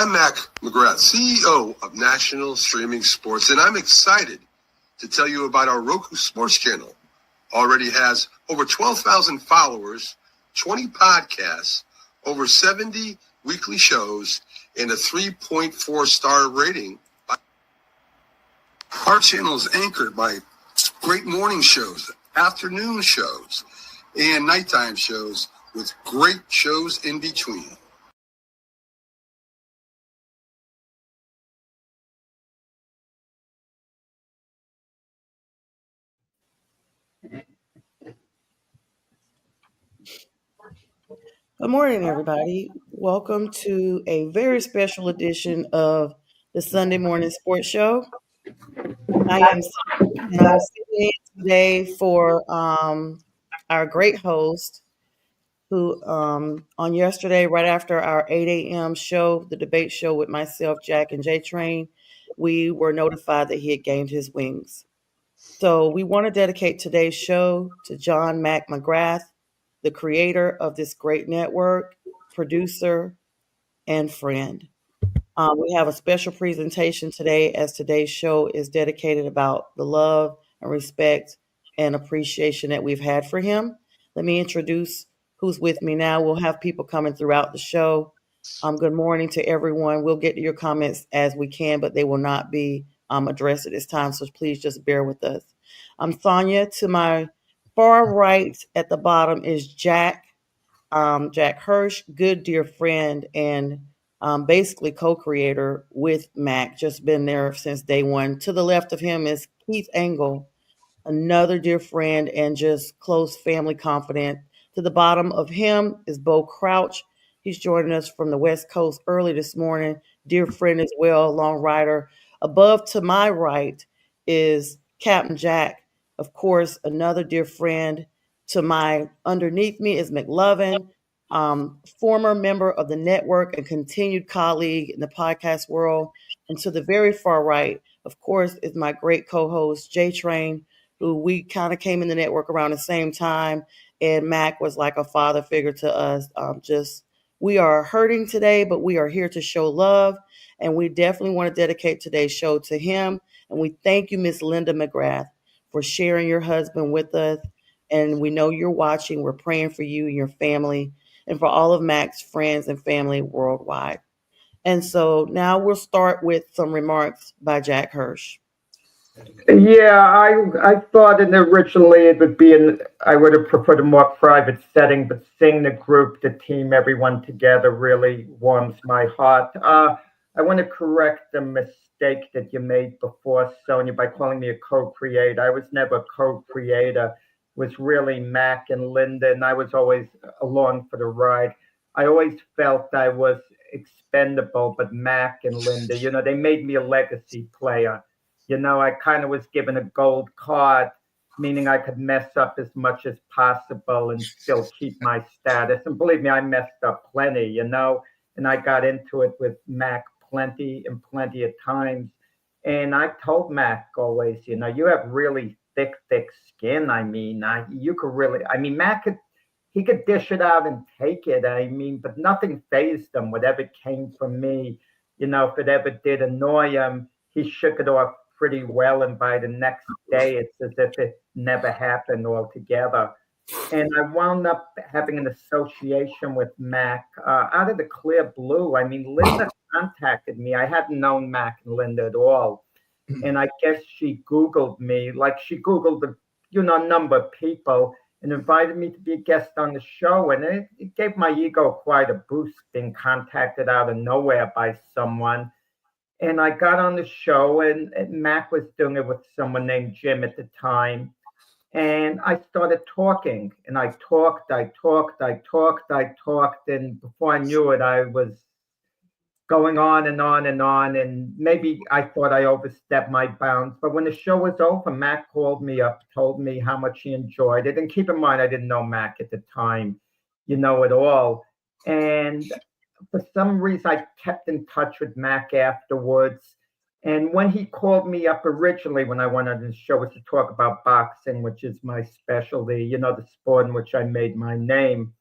I'm Mac McGrath, CEO of National Streaming Sports, and I'm excited to tell you about our Roku Sports channel. Already has over 12,000 followers, 20 podcasts, over 70 weekly shows, and a 3.4-star rating. Our channel is anchored by great morning shows, afternoon shows, and nighttime shows with great shows in between. Good morning, everybody. Welcome to a very special edition of the Sunday Morning Sports Show. I am and I'm sitting in today for our great host, who on yesterday, right after our 8 a.m. show, the debate show with myself, Jack, and J Train, we were notified that he had gained his wings. So we want to dedicate today's show to John Mac McGrath, the creator of this great network, producer, and friend. We have a special presentation today, as today's show is dedicated about the love and respect and appreciation that we've had for him. Let me introduce who's with me now. We'll have people coming throughout the show. Good morning to everyone. We'll get to your comments as we can, but they will not be addressed at this time, so please just bear with us. I'm Sonia. To my far right at the bottom is Jack. Jack Hirsch, good dear friend, and basically co-creator with Mac, just been there since day one. To the left of him is Keith Engel, another dear friend and just close family confidant. To the bottom of him is Bo Crouch. He's joining us from the West Coast early this morning. Dear friend as well, long rider. Above to my right is Captain Jack, of course, another dear friend. To my underneath me is McLovin, former member of the network and continued colleague in the podcast world. And to the very far right, of course, is my great co-host, J Train, who we kind of came in the network around the same time. And Mac was like a father figure to us. We are hurting today, but we are here to show love. And we definitely want to dedicate today's show to him. And we thank you, Miss Linda McGrath, for sharing your husband with us. And we know you're watching. We're praying for you and your family and for all of Mac's friends and family worldwide. And so now we'll start with some remarks by Jack Hirsch. Yeah, I thought originally it would be I would have preferred a more private setting, but seeing the group, the team, everyone together really warms my heart. I want to correct the mistake that you made before, Sonia, by calling me a co-creator. I was never a co-creator. It was really Mac and Linda, and I was always along for the ride. I always felt I was expendable, but Mac and Linda, they made me a legacy player. I kind of was given a gold card, meaning I could mess up as much as possible and still keep my status. And believe me, I messed up plenty, and I got into it with Mac plenty of times. And I told Mac always, you have really thick skin. You could really, Mac he could dish it out and take it. But nothing fazed him, whatever came from me. If it ever did annoy him, he shook it off pretty well, and by the next day it's as if it never happened altogether. And I wound up having an association with Mac out of the clear blue. Linda contacted me. I hadn't known Mac and Linda at all, and I guess she Googled me, like she Googled a number of people, and invited me to be a guest on the show. And it gave my ego quite a boost, being contacted out of nowhere by someone. And I got on the show, and Mac was doing it with someone named Jim at the time. And I started talking, and I talked. And before I knew it, I was going on and on and on. And maybe I thought I overstepped my bounds. But when the show was over, Mac called me up, told me how much he enjoyed it. And keep in mind, I didn't know Mac at the time, at all. And for some reason, I kept in touch with Mac afterwards. And when he called me up originally, when I went on the show, was to talk about boxing, which is my specialty, the sport in which I made my name.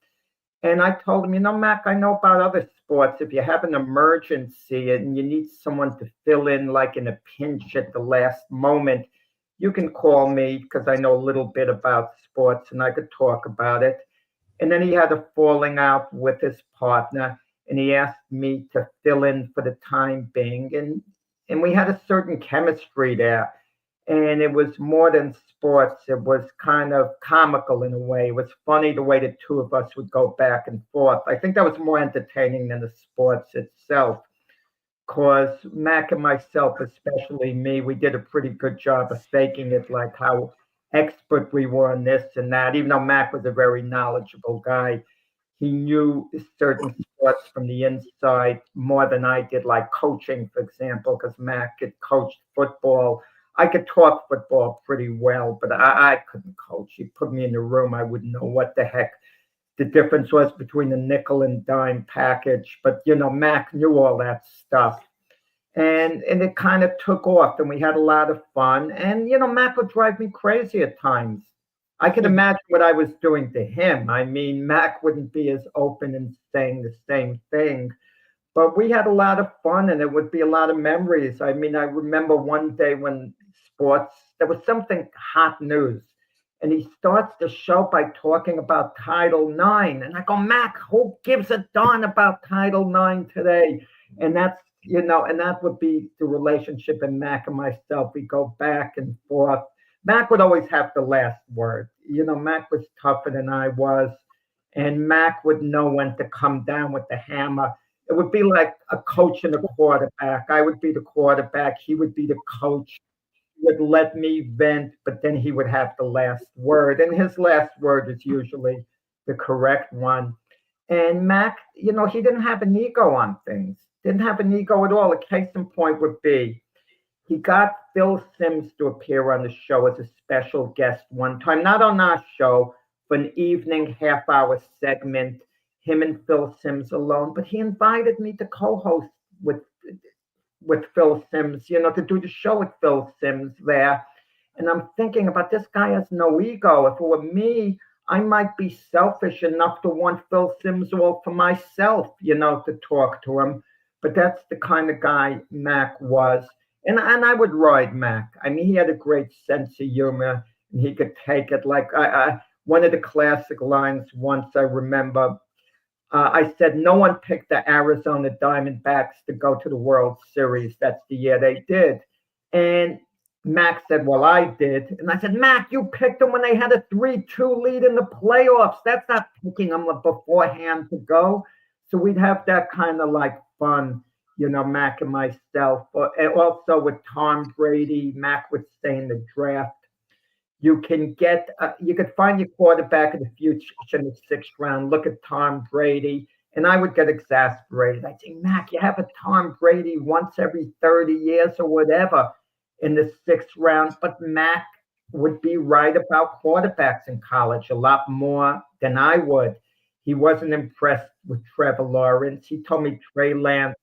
And I told him, Mac, I know about other sports. If you have an emergency and you need someone to fill in, like in a pinch at the last moment, you can call me because I know a little bit about sports and I could talk about it. And then he had a falling out with his partner, and he asked me to fill in for the time being. And we had a certain chemistry there, and it was more than sports. It was kind of comical in a way. It was funny the way the two of us would go back and forth. I think that was more entertaining than the sports itself, because Mac and myself, especially me, we did a pretty good job of faking it, like how expert we were on this and that. Even though Mac was a very knowledgeable guy, he knew certain sports from the inside more than I did, like coaching, for example, because Mac had coached football. I could talk football pretty well, but I couldn't coach. He put me in the room, I wouldn't know what the heck the difference was between a nickel and dime package. But Mac knew all that stuff. And it kind of took off, and we had a lot of fun. And Mac would drive me crazy at times. I can imagine what I was doing to him. I mean, Mac wouldn't be as open and saying the same thing, but we had a lot of fun, and it would be a lot of memories. I mean, I remember one day when sports, there was something hot news, and he starts the show by talking about Title IX. And I go, Mac, who gives a darn about Title IX today? And that's, and that would be the relationship in Mac and myself. We go back and forth. Mac would always have the last word. Mac was tougher than I was, and Mac would know when to come down with the hammer. It would be like a coach and a quarterback. I would be the quarterback. He would be the coach. He would let me vent, but then he would have the last word. And his last word is usually the correct one. And Mac, he didn't have an ego on things. Didn't have an ego at all. A case in point would be, he got Phil Simms to appear on the show as a special guest one time, not on our show, for an evening half-hour segment, him and Phil Simms alone. But he invited me to co-host with Phil Simms, to do the show with Phil Simms there. And I'm thinking about, this guy has no ego. If it were me, I might be selfish enough to want Phil Simms all for myself, to talk to him. But that's the kind of guy Mac was. And I would ride Mac. I mean, he had a great sense of humor, and he could take it. Like one of the classic lines once, I remember, I said, no one picked the Arizona Diamondbacks to go to the World Series. That's the year they did. And Mac said, well, I did. And I said, Mac, you picked them when they had a 3-2 lead in the playoffs. That's not picking them beforehand to go. So we'd have that kind of like fun, Mac and myself. And also with Tom Brady, Mac would stay in the draft. You could find your quarterback of the future in the 6th round. Look at Tom Brady. And I would get exasperated. I'd say, Mac, you have a Tom Brady once every 30 years or whatever in the 6th round. But Mac would be right about quarterbacks in college a lot more than I would. He wasn't impressed with Trevor Lawrence. He told me Trey Lance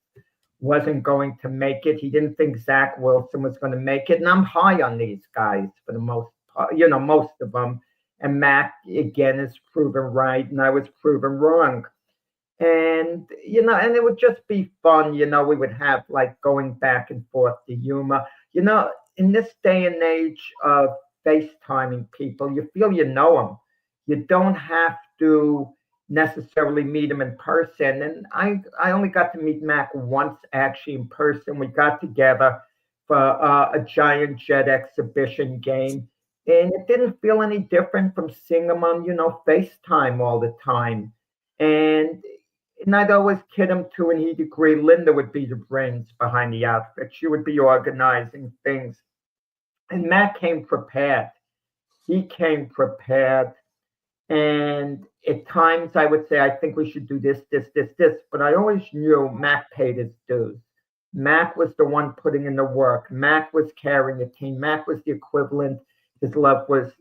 wasn't going to make it. He didn't think Zach Wilson was going to make it. And I'm high on these guys for the most part, most of them. And Mac, again, is proven right, and I was proven wrong. And, and it would just be fun. We would have like going back and forth the humor. In this day and age of FaceTiming people, you feel you know them. You don't have to necessarily meet him in person. And I only got to meet Mac once actually in person. We got together for a Giant Jet exhibition game, and it didn't feel any different from seeing him on, FaceTime all the time. And I'd always kid him too, and he'd agree. Linda would be the brains behind the outfit. She would be organizing things. And Mac came prepared. He came prepared. And at times I would say, I think we should do this. But I always knew Mac paid his dues. Mac was the one putting in the work. Mac was carrying the team. Mac was the equivalent. His love was,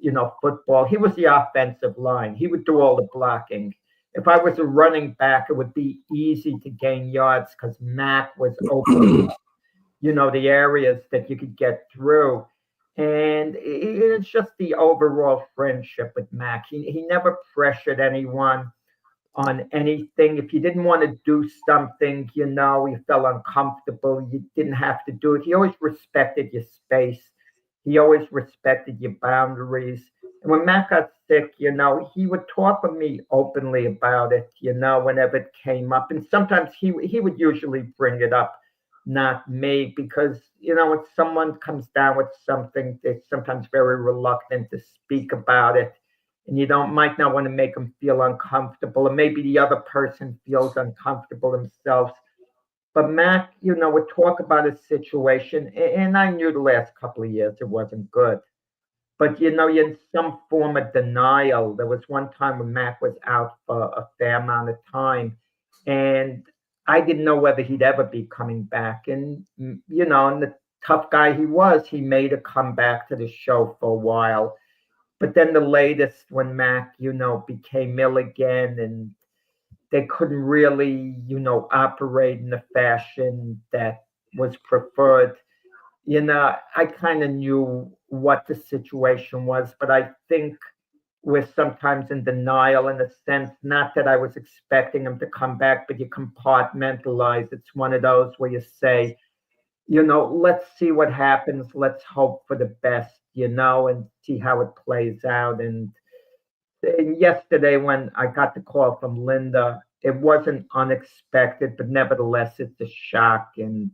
football. He was the offensive line. He would do all the blocking. If I was a running back, it would be easy to gain yards because Mac was open, the areas that you could get through. And it's just the overall friendship with Mac. He never pressured anyone. on anything. If you didn't want to do something, you felt uncomfortable, you didn't have to do it. He always respected your space. He always respected your boundaries. And when Matt got sick, he would talk with me openly about it, whenever it came up. And sometimes he would usually bring it up, not me, because, when someone comes down with something, they're sometimes very reluctant to speak about it. And you might not want to make them feel uncomfortable, and maybe the other person feels uncomfortable themselves. But Mac, would talk about his situation, and I knew the last couple of years it wasn't good. But you're in some form of denial. There was one time when Mac was out for a fair amount of time, and I didn't know whether he'd ever be coming back. And and the tough guy he was, he made a comeback to the show for a while. But then the latest, when Mac, became ill again, and they couldn't really, operate in the fashion that was preferred. I kind of knew what the situation was, but I think we're sometimes in denial, in a sense, not that I was expecting him to come back, but you compartmentalize. It's one of those where you say, let's see what happens. Let's hope for the best, and see how it plays out. And yesterday, when I got the call from Linda, it wasn't unexpected, but nevertheless, it's a shock. And,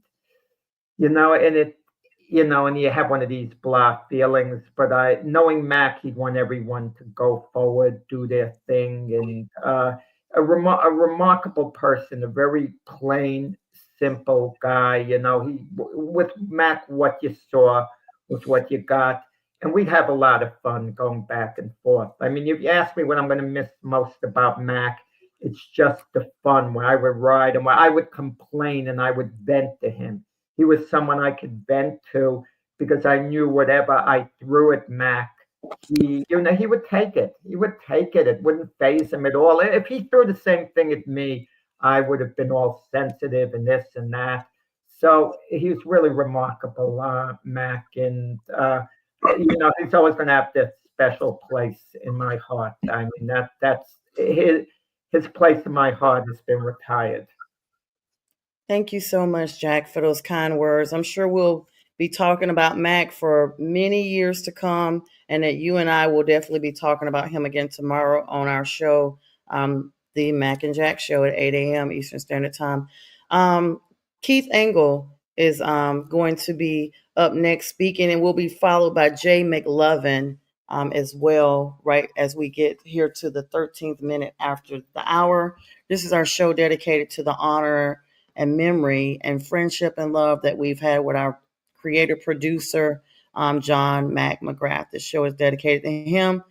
and and you have one of these blah feelings, but knowing Mac, he'd want everyone to go forward, do their thing, and a remarkable person, a very plain, simple guy. With Mac, what you saw was what you got, and we'd have a lot of fun going back and forth. I mean, if you ask me what I'm going to miss most about Mac, it's just the fun where I would ride and where I would complain and I would vent to him. He was someone I could vent to because I knew whatever I threw at Mac, he would take it. He would take it. It wouldn't faze him at all. If he threw the same thing at me, I would have been all sensitive and this and that. So he was really remarkable, Mac, and he's always going to have this special place in my heart. I mean, that's his place in my heart has been retired. Thank you so much, Jack, for those kind words. I'm sure we'll be talking about Mac for many years to come, and that you and I will definitely be talking about him again tomorrow on our show, the Mac and Jack show at 8 a.m. Eastern Standard Time. Keith Engel is going to be up next speaking, and will be followed by Jay McLovin as well, right as we get here to the 13th minute after the hour. This is our show dedicated to the honor and memory and friendship and love that we've had with our creator producer, John Mac McGrath. This show is dedicated to him.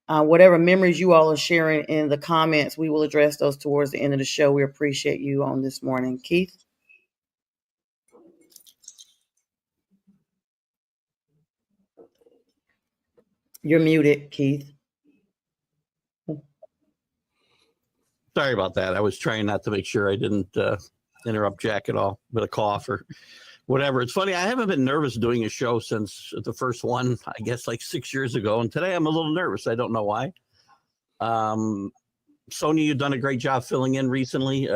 Whatever memories you all are sharing in the comments, we will address those towards the end of the show. We appreciate you on this morning. Keith? You're muted, Keith. Sorry about that. I was trying not to make sure I didn't interrupt Jack at all with a cough or whatever. It's funny. I haven't been nervous doing a show since the first one, I guess, like 6 years ago. And today I'm a little nervous. I don't know why. Sonia, you've done a great job filling in recently,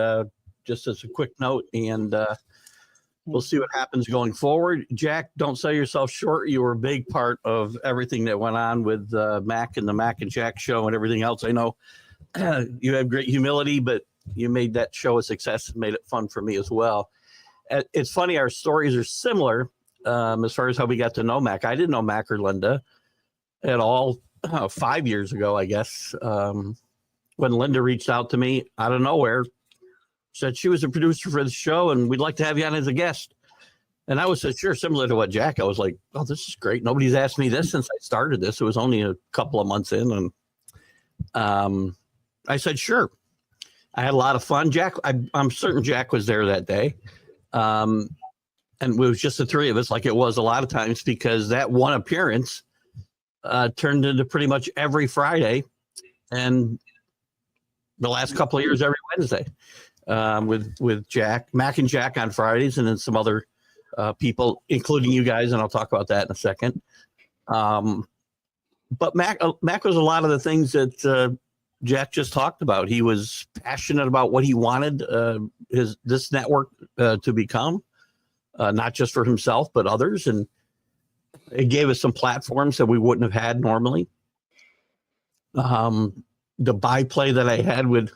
just as a quick note. And we'll see what happens going forward. Jack, don't sell yourself short. You were a big part of everything that went on with Mac and the Mac and Jack show and everything else. I know you have great humility, but you made that show a success and made it fun for me as well. It's funny, our stories are similar as far as how we got to know Mac. I didn't know Mac or Linda at all 5 years ago, I guess, when Linda reached out to me out of nowhere, said she was a producer for the show and we'd like to have you on as a guest. And I was sure, similar to what Jack, I was like, oh, this is great. Nobody's asked me this since I started this. It was only a couple of months in. And I said, sure. I had a lot of fun. Jack, I'm certain Jack was there that day. And it was just the three of us, like it was a lot of times, because that one appearance turned into pretty much every Friday and the last couple of years every Wednesday with Jack, Mac and Jack on Fridays, and then some other people, including you guys, and I'll talk about that in a second. But Mac was a lot of the things that Jack just talked about. He was passionate about what he wanted this network to become, not just for himself but others, and it gave us some platforms that we wouldn't have had normally. The byplay that I had with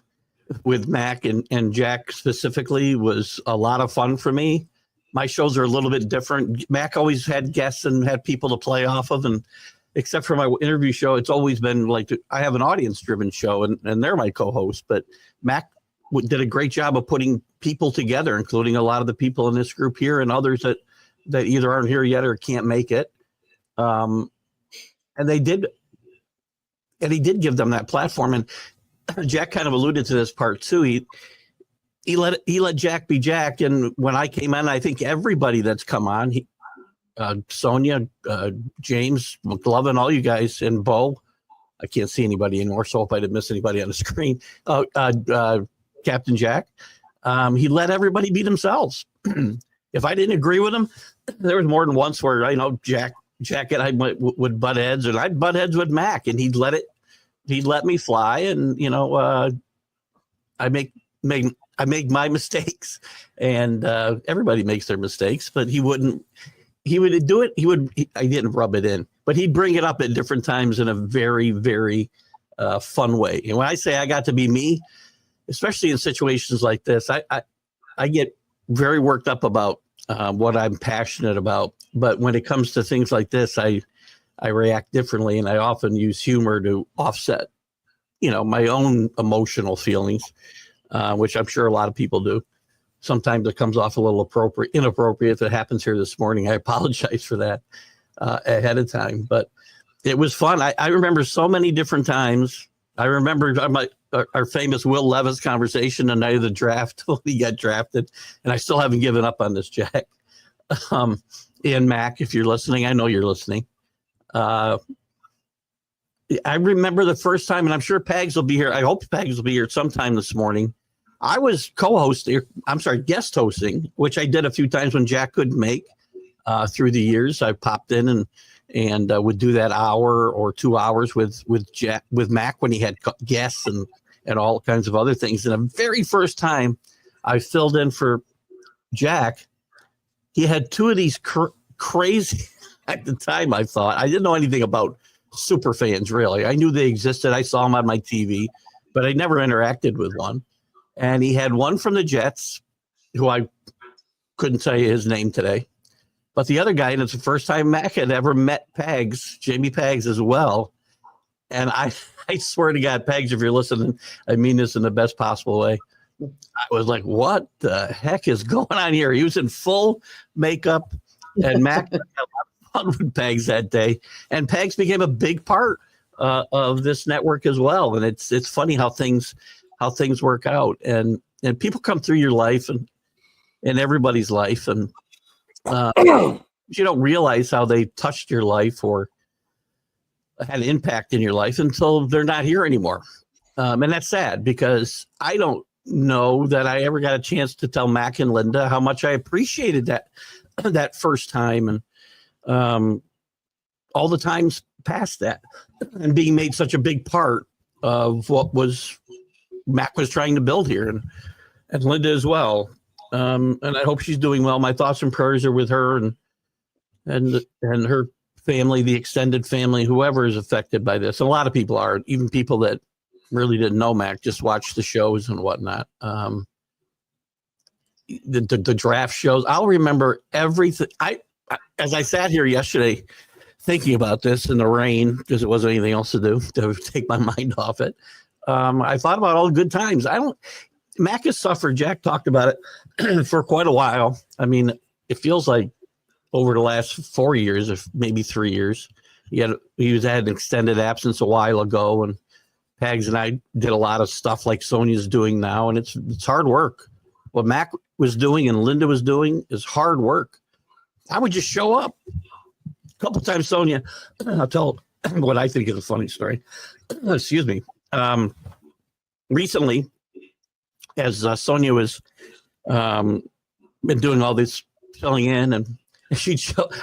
Mac and Jack specifically was a lot of fun for me. My shows are a little bit different. Mac always had guests and had people to play off of, and except for my interview show, it's always been like I have an audience-driven show, and they're my co-host. But Mac did a great job of putting people together, including a lot of the people in this group here and others that either aren't here yet or can't make it. And he did give them that platform. And Jack kind of alluded to this part too. He let Jack be Jack. And when I came in, I think everybody that's come on, Sonia, James, McGlovin, all you guys, and Bo, I can't see anybody anymore, so I hope I didn't miss anybody on the screen. Captain Jack, he let everybody be themselves. If I didn't agree with him, there was more than once where I know Jack and I would butt heads, and I'd butt heads with Mac, and he'd let me fly, and I make my mistakes, and everybody makes their mistakes, but he would do it. I didn't rub it in, but he'd bring it up at different times in a very, very fun way. And when I say I got to be me, especially in situations like this, I get very worked up about what I'm passionate about. But when it comes to things like this, I react differently, and I often use humor to offset, my own emotional feelings, which I'm sure a lot of people do. Sometimes it comes off a little inappropriate. If it happens here this morning, I apologize for that ahead of time. But it was fun. I remember so many different times. I remember our famous Will Levis conversation the night of the draft when he got drafted, and I still haven't given up on this, Jack. And Mac, if you're listening, I know you're listening. I remember the first time, and I'm sure Pags will be here. I hope Pags will be here sometime this morning. I was guest hosting, which I did a few times when Jack couldn't make through the years. I popped in and would do that hour or 2 hours with Mac when he had guests and all kinds of other things. And the very first time I filled in for Jack, he had two of these crazy, at the time I thought, I didn't know anything about super fans really. I knew they existed. I saw them on my TV, but I never interacted with one. And he had one from the Jets, who I couldn't tell you his name today. But the other guy, and it's the first time Mac had ever met Pags, Jamie Pags as well. And I swear to God, Pags, if you're listening, I mean this in the best possible way. I was like, what the heck is going on here? He was in full makeup, and Mac had a lot of fun with Pags that day. And Pags became a big part of this network as well. And it's funny how things work out, and people come through your life and everybody's life, and you don't realize how they touched your life or had an impact in your life until they're not here anymore. And that's sad, because I don't know that I ever got a chance to tell Mac and Linda how much I appreciated that first time, and all the times past that, and being made such a big part of what Mac was trying to build here, and Linda as well. And I hope she's doing well. My thoughts and prayers are with her and her family, the extended family, whoever is affected by this. And a lot of people are, even people that really didn't know Mac, just watched the shows and whatnot. The draft shows, I'll remember everything. As I sat here yesterday thinking about this in the rain, because it wasn't anything else to do to take my mind off it. I thought about all the good times. Mac has suffered. Jack talked about it for quite a while. I mean, it feels like over the last 4 years, or maybe 3 years, he had an extended absence a while ago, and Pags and I did a lot of stuff like Sonia's doing now, and it's hard work. What Mac was doing and Linda was doing is hard work. I would just show up. A couple times, Sonia, I'll tell what I think is a funny story. Excuse me. Recently, as Sonia was been doing all this filling in and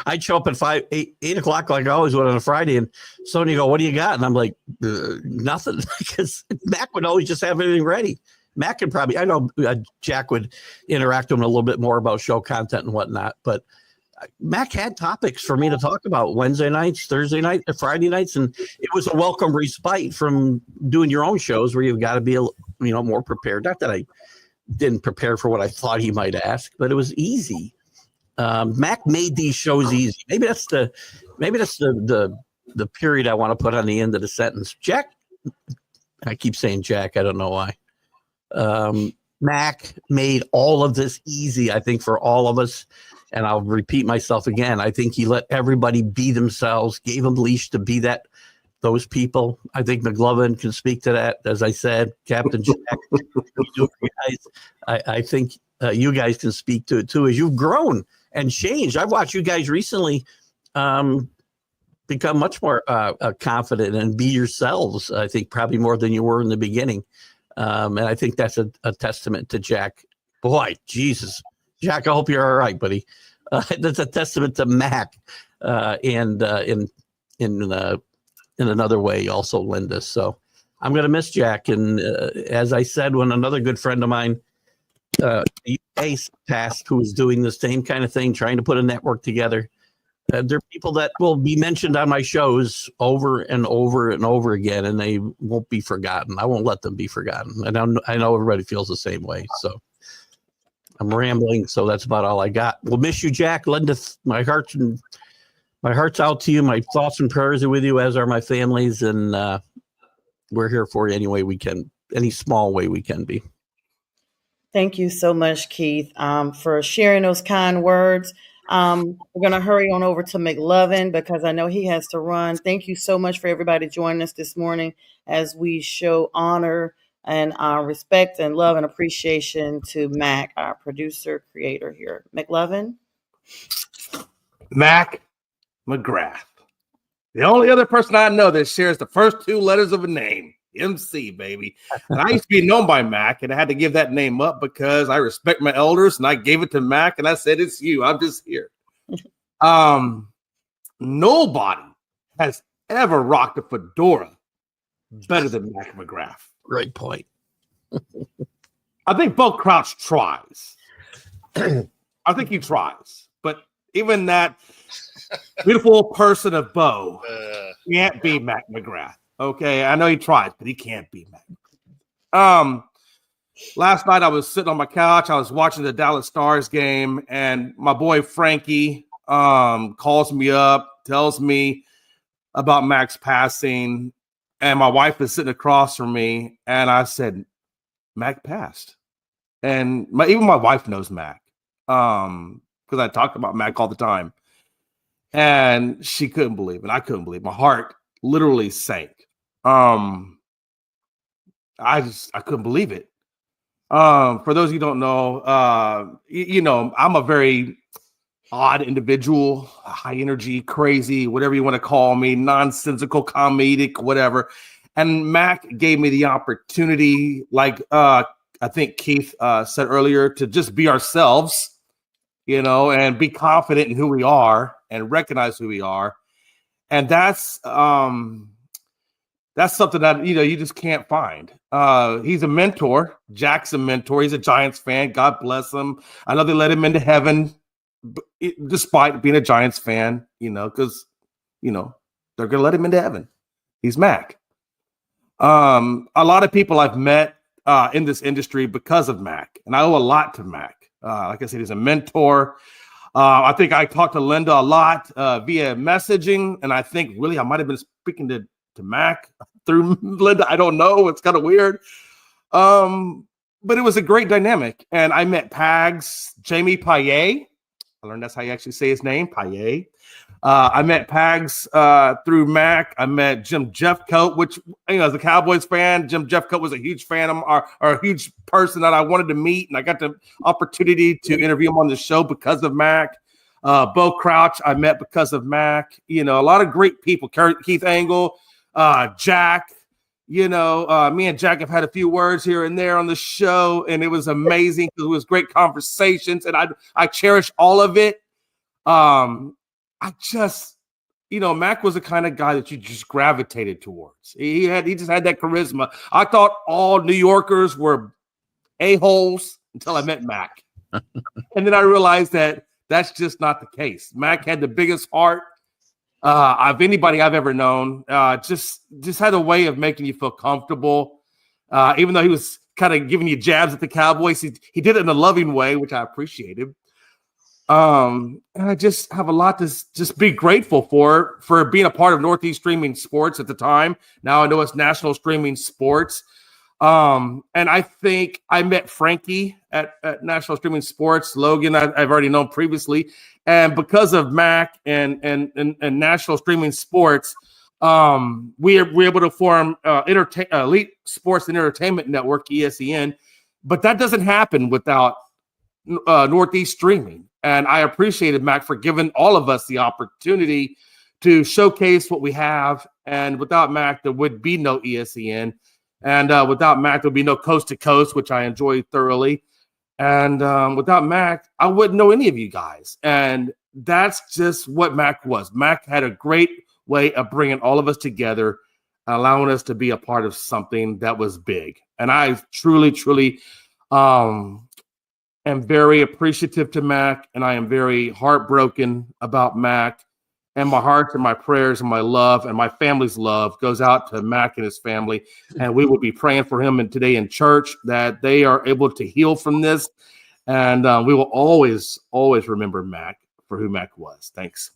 I'd show up at 8 o'clock like I always would on a Friday, and Sonia go, "What do you got?" And I'm like, "Nothing," because Mac would always just have everything ready. Mac could probably, I know Jack would interact with him a little bit more about show content and whatnot, but Mac had topics for me to talk about Wednesday nights, Thursday nights, Friday nights, and it was a welcome respite from doing your own shows where you've got to be, more prepared. Not that I didn't prepare for what I thought he might ask, but it was easy. Mac made these shows easy. Maybe that's the period I want to put on the end of the sentence. Jack, I keep saying Jack. I don't know why. Mac made all of this easy, I think, for all of us. And I'll repeat myself again. I think he let everybody be themselves, gave them leash to be those people. I think McLovin can speak to that. As I said, Captain Jack, I think you guys can speak to it too, as you've grown and changed. I've watched you guys recently become much more confident and be yourselves. I think probably more than you were in the beginning. And I think that's a testament to Jack. Boy, Jesus. Jack, I hope you're all right, buddy. That's a testament to Mac, and in another way, also Linda. So I'm going to miss Jack. And as I said, when another good friend of mine, Ace Task, who is doing the same kind of thing, trying to put a network together, there are people that will be mentioned on my shows over and over and over again, and they won't be forgotten. I won't let them be forgotten. And I know everybody feels the same way. So I'm rambling, so that's about all I got. We'll miss you, Jack. Linda, my heart's out to you. My thoughts and prayers are with you, as are my family's, and we're here for you any way we can, any small way we can be. Thank you so much, Keith, for sharing those kind words. We're going to hurry on over to McLovin because I know he has to run. Thank you so much for everybody joining us this morning as we show honor and respect and love and appreciation to Mac, our producer, creator here. McLovin? Mac McGrath. The only other person I know that shares the first two letters of a name. MC, baby. And I used to be known by Mac, and I had to give that name up because I respect my elders, and I gave it to Mac, and I said, it's you. I'm just here. Nobody has ever rocked a fedora better than Mac McGrath. Great point. I think Bo Crouch tries. I think he tries. But even that beautiful person of Bo can't be Mac McGrath. Okay, I know he tries, but he can't be Mac. Last night I was sitting on my couch. I was watching the Dallas Stars game, and my boy Frankie calls me up, tells me about Mac's passing, and my wife is sitting across from me, and I said, Mac passed. And even my wife knows Mac because I talk about Mac all the time. And she couldn't believe it. I couldn't believe it. My heart literally sank. I couldn't believe it. For those of you who don't know, I'm a very odd individual, high energy, crazy, whatever you want to call me, nonsensical, comedic, whatever. And Mac gave me the opportunity, like I think Keith said earlier, to just be ourselves, and be confident in who we are and recognize who we are. And that's something that, you just can't find. He's a mentor. Jack's a mentor. He's a Giants fan. God bless him. I know they let him into heaven despite being a Giants fan, because, they're going to let him into heaven. He's Mac. A lot of people I've met in this industry because of Mac, and I owe a lot to Mac. Like I said, he's a mentor. I think I talked to Linda a lot via messaging, and I think really I might have been speaking to Mac through Linda. I don't know. It's kind of weird. But it was a great dynamic. And I met Pags, Jamie Paillet. I learned that's how you actually say his name, Paillet. I met Pags through Mac. I met Jim Jeffcoat, which, as a Cowboys fan, Jim Jeffcoat was a huge fan of him, or a huge person that I wanted to meet. And I got the opportunity to interview him on the show because of Mac. Bo Crouch, I met because of Mac. A lot of great people. Keith Angle, Jack. Me and Jack have had a few words here and there on the show, and it was amazing because it was great conversations, and I cherish all of it. I just, Mac was the kind of guy that you just gravitated towards. He just had that charisma. I thought all New Yorkers were a-holes until I met Mac. And then I realized that that's just not the case. Mac had the biggest heart of anybody I've ever known. Just had a way of making you feel comfortable. Even though he was kind of giving you jabs at the Cowboys, he did it in a loving way, which I appreciated. And I just have a lot to just be grateful for being a part of Northeast Streaming Sports at the time. Now I know it's National Streaming Sports. And I think I met Frankie at National Streaming Sports. Logan, I've already known previously. And because of Mac and National Streaming Sports, we're able to form Elite Sports and Entertainment Network, ESEN. But that doesn't happen without Northeast Streaming. And I appreciated Mac for giving all of us the opportunity to showcase what we have. And without Mac, there would be no ESEN. And without Mac, there'll be no Coast to Coast, which I enjoyed thoroughly. And without Mac, I wouldn't know any of you guys. And that's just what Mac was. Mac had a great way of bringing all of us together, allowing us to be a part of something that was big. And I truly, truly am very appreciative to Mac, and I am very heartbroken about Mac. And my heart and my prayers and my love and my family's love goes out to Mac and his family. And we will be praying for him today in church that they are able to heal from this. And we will always, always remember Mac for who Mac was. Thanks.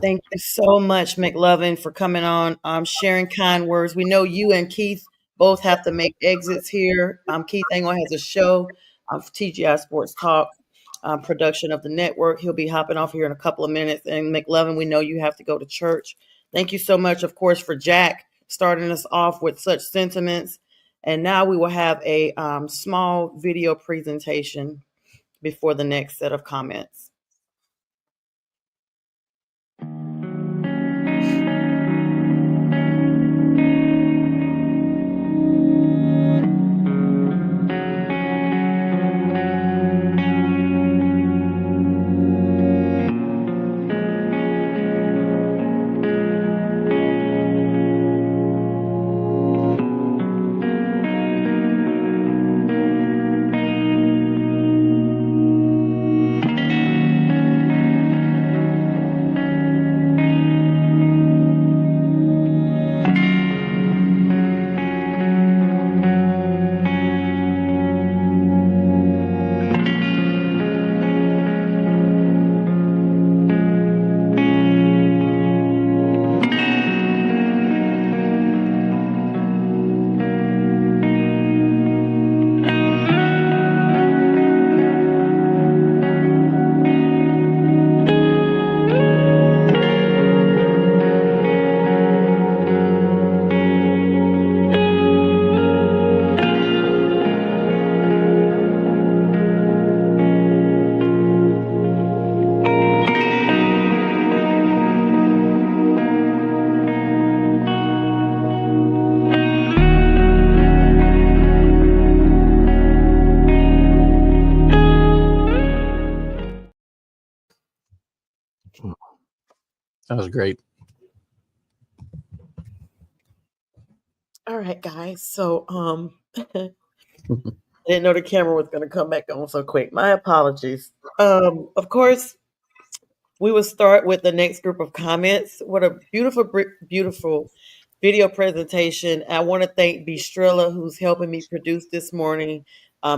Thank you so much, McLovin, for coming on, sharing kind words. We know you and Keith both have to make exits here. Keith Engel has a show for TGI Sports Talk. Production of the network. He'll be hopping off here in a couple of minutes. And McLovin, we know you have to go to church. Thank you so much, of course, for Jack starting us off with such sentiments. And now we will have a small video presentation before the next set of comments. That was great. All right, guys. So I didn't know the camera was going to come back on so quick. My apologies. Of course, we will start with the next group of comments. What a beautiful, beautiful video presentation. I want to thank Bistrilla, who's helping me produce this morning.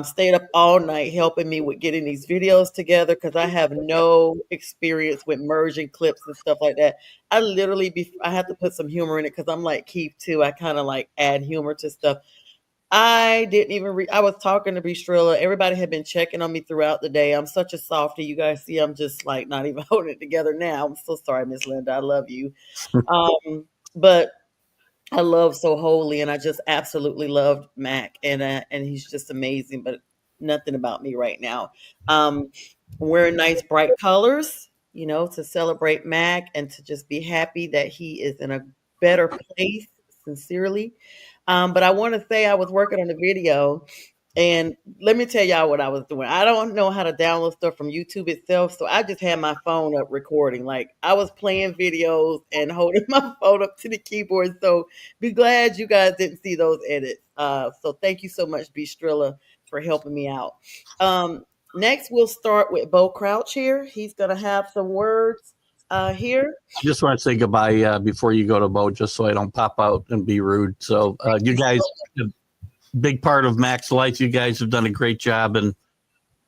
Stayed up all night helping me with getting these videos together because I have no experience with merging clips and stuff like that. I literally, I have to put some humor in it because I'm like Keith too. I kind of like add humor to stuff. I didn't even I was talking to Bistrilla. Everybody had been checking on me throughout the day. I'm such a softie. You guys see, I'm just like not even holding it together now. I'm so sorry, Miss Linda. I love you. But I love so wholly, and I just absolutely loved Mac, and he's just amazing. But nothing about me right now. Wearing nice bright colors, to celebrate Mac and to just be happy that he is in a better place. Sincerely, but I want to say I was working on a video, And let me tell y'all what I was doing. I don't know how to download stuff from YouTube itself, so I just had my phone up recording. Like I was playing videos and holding my phone up to the keyboard. So be glad you guys didn't see those edits. So thank you so much, B. Strilla, for helping me out. Next, we'll start with Bo Crouch here. He's gonna have some words here. I just want to say goodbye before you go to Bo, just so I don't pop out and be rude. So you guys, a big part of Mac's life. You guys have done a great job, and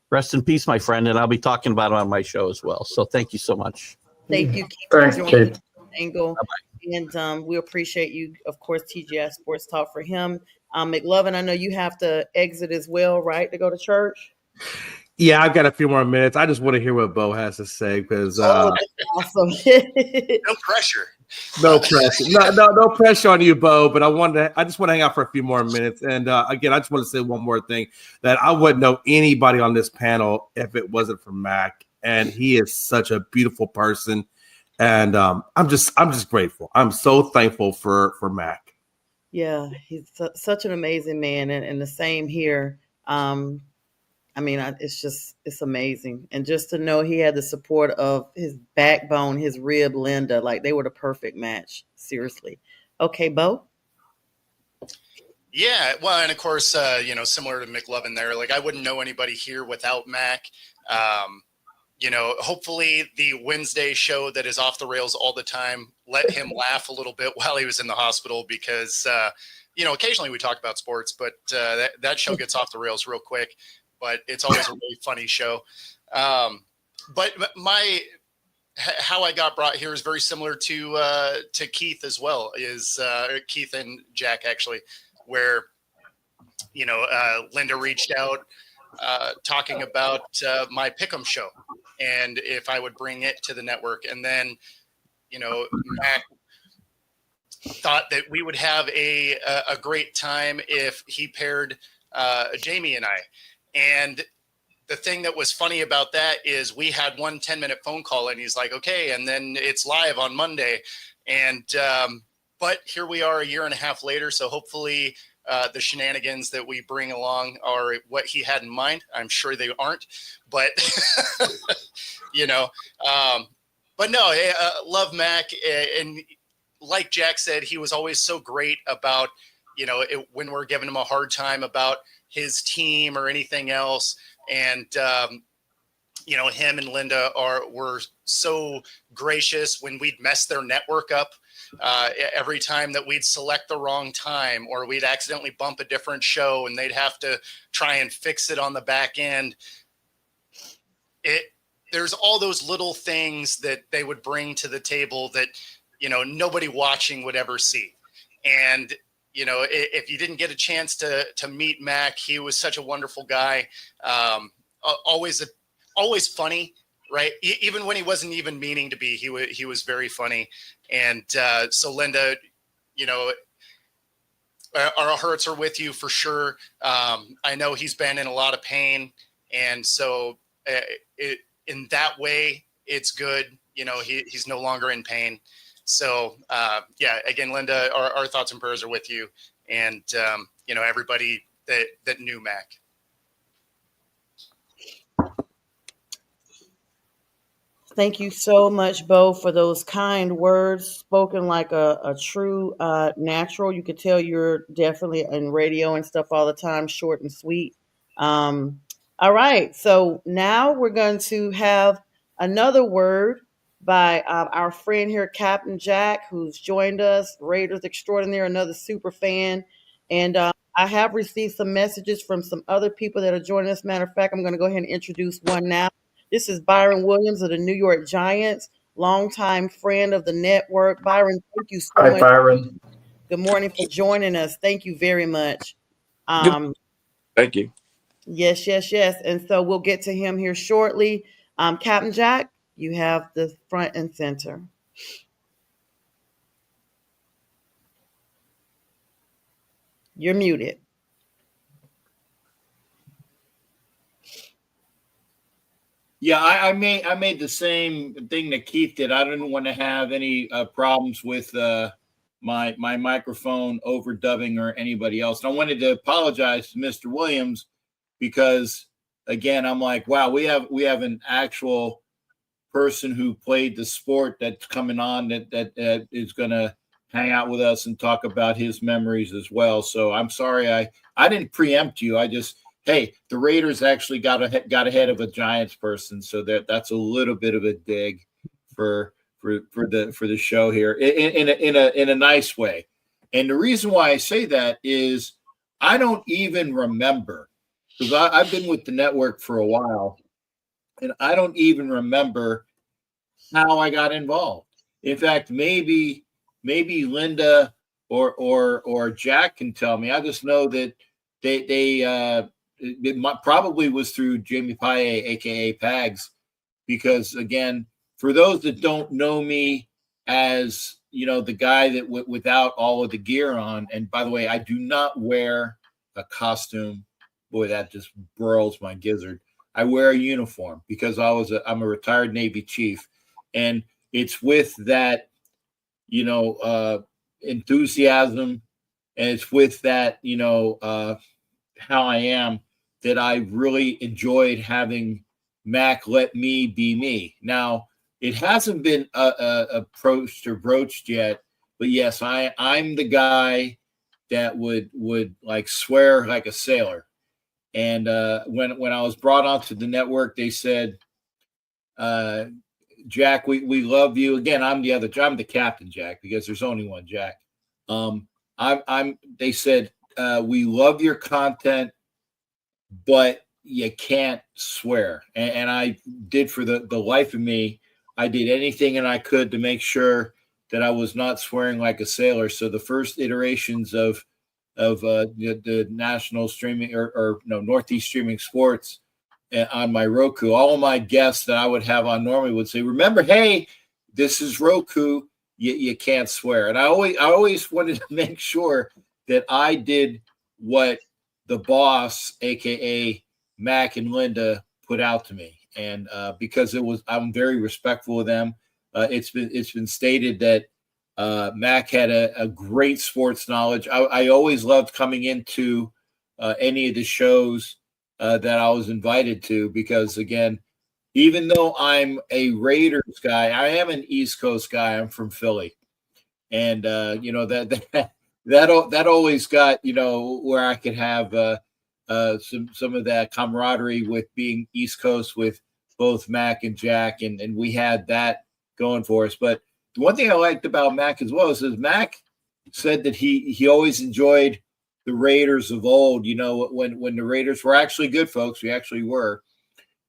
rest in peace, my friend. And I'll be talking about it on my show as well. So thank you so much. Thank you, Keith, Thanks, for joining Keith. Angle. And we appreciate you, of course, TGS Sports Talk for him. McLovin, I know you have to exit as well, right, to go to church? Yeah, I've got a few more minutes. I just want to hear what Bo has to say because Awesome. No pressure. no pressure, no pressure on you, Bo. But I just want to hang out for a few more minutes. And again, I just want to say one more thing that I wouldn't know anybody on this panel if it wasn't for Mac. And he is such a beautiful person, and I'm just grateful. I'm so thankful for Mac. Yeah, he's such an amazing man, and the same here. It's amazing. And just to know he had the support of his backbone, his rib, Linda, like they were the perfect match. Seriously. Okay, Bo? Yeah, well, and of course, similar to McLovin there, like I wouldn't know anybody here without Mac. Hopefully the Wednesday show that is off the rails all the time, let him laugh a little bit while he was in the hospital because, occasionally we talk about sports, but that show gets off the rails real quick. But it's always a really funny show. But how I got brought here is very similar to Keith as well. Is Keith and Jack actually, where Linda reached out talking about my Pick'em show and if I would bring it to the network, and then Mac thought that we would have a great time if he paired Jamie and I. And the thing that was funny about that is we had 1 10-minute phone call and he's like, okay, and then it's live on Monday. And, but here we are a year and a half later. So hopefully the shenanigans that we bring along are what he had in mind. I'm sure they aren't, but, but no, love Mac. And like Jack said, he was always so great about, when we're giving him a hard time about his team or anything else. And, him and Linda were so gracious when we'd mess their network up every time that we'd select the wrong time or we'd accidentally bump a different show and they'd have to try and fix it on the back end. There's all those little things that they would bring to the table that, nobody watching would ever see. And, if you didn't get a chance to meet Mac, he was such a wonderful guy. Always funny, right? Even when he wasn't even meaning to be, he was very funny. And so Linda, our hearts are with you for sure. I know he's been in a lot of pain. And so in that way, it's good. He's no longer in pain. So, again, Linda, our thoughts and prayers are with you and, everybody that knew Mac. Thank you so much, Bo, for those kind words spoken like a true natural. You could tell you're definitely in radio and stuff all the time, short and sweet. All right. So now we're going to have another word by our friend here, Captain Jack, who's joined us, Raiders extraordinaire, another super fan. And I have received some messages from some other people that are joining us. Matter of fact, I'm going to go ahead and introduce one now. This is Byron Williams of the New York Giants, longtime friend of the network. Byron, thank you so much. Hi, Byron. Good morning for joining us. Thank you very much. Thank you. Yes. And so we'll get to him here shortly. Captain Jack, you have the front and center. You're muted. Yeah, I made the same thing that Keith did. I didn't want to have any problems with my microphone overdubbing or anybody else. And I wanted to apologize to Mr. Williams because again, I'm like, wow, we have an actual person who played the sport that's coming on that is going to hang out with us and talk about his memories as well. So I'm sorry I didn't preempt you. I just, hey, the Raiders actually got ahead of a Giants person, so that's a little bit of a dig for the show here in a nice way. And the reason why I say that is I don't even remember, because I've been with the network for a while, and I don't even remember how I got involved. In fact, maybe Linda or Jack can tell me. I just know that probably was through Jamie Paye, aka Pags, because again, for those that don't know me as the guy that without all of the gear on, and by the way, I do not wear a costume. Boy, that just burls my gizzard. I wear a uniform because I'm a retired Navy chief, and it's with that enthusiasm, and it's with that how I am, that I really enjoyed having Mac let me be me. Now, it hasn't been approached or broached yet, but yes, I'm the guy that would like swear like a sailor. And when I was brought onto the network, they said, Jack, we love you. Again, I'm the captain, Jack, because there's only one Jack. They said, we love your content, but you can't swear. And I did, for the life of me, I did anything and I could to make sure that I was not swearing like a sailor. So the first iterations of the national streaming or Northeast Streaming Sports on my Roku, all of my guests that I would have on normally would say, remember, hey, this is Roku. You can't swear. And I always wanted to make sure that I did what the boss, aka Mac and Linda, put out to me. And because I'm very respectful of them. It's been stated that Mac had a great sports knowledge. I always loved coming into any of the shows that I was invited to, because again, even though I'm a Raiders guy, I am an East Coast guy. I'm from Philly, and that always got where I could have some of that camaraderie with being East Coast with both Mac and Jack, and we had that going for us. But the one thing I liked about Mac as well is Mac said that he always enjoyed the Raiders of old. When the Raiders were actually good, folks, we actually were.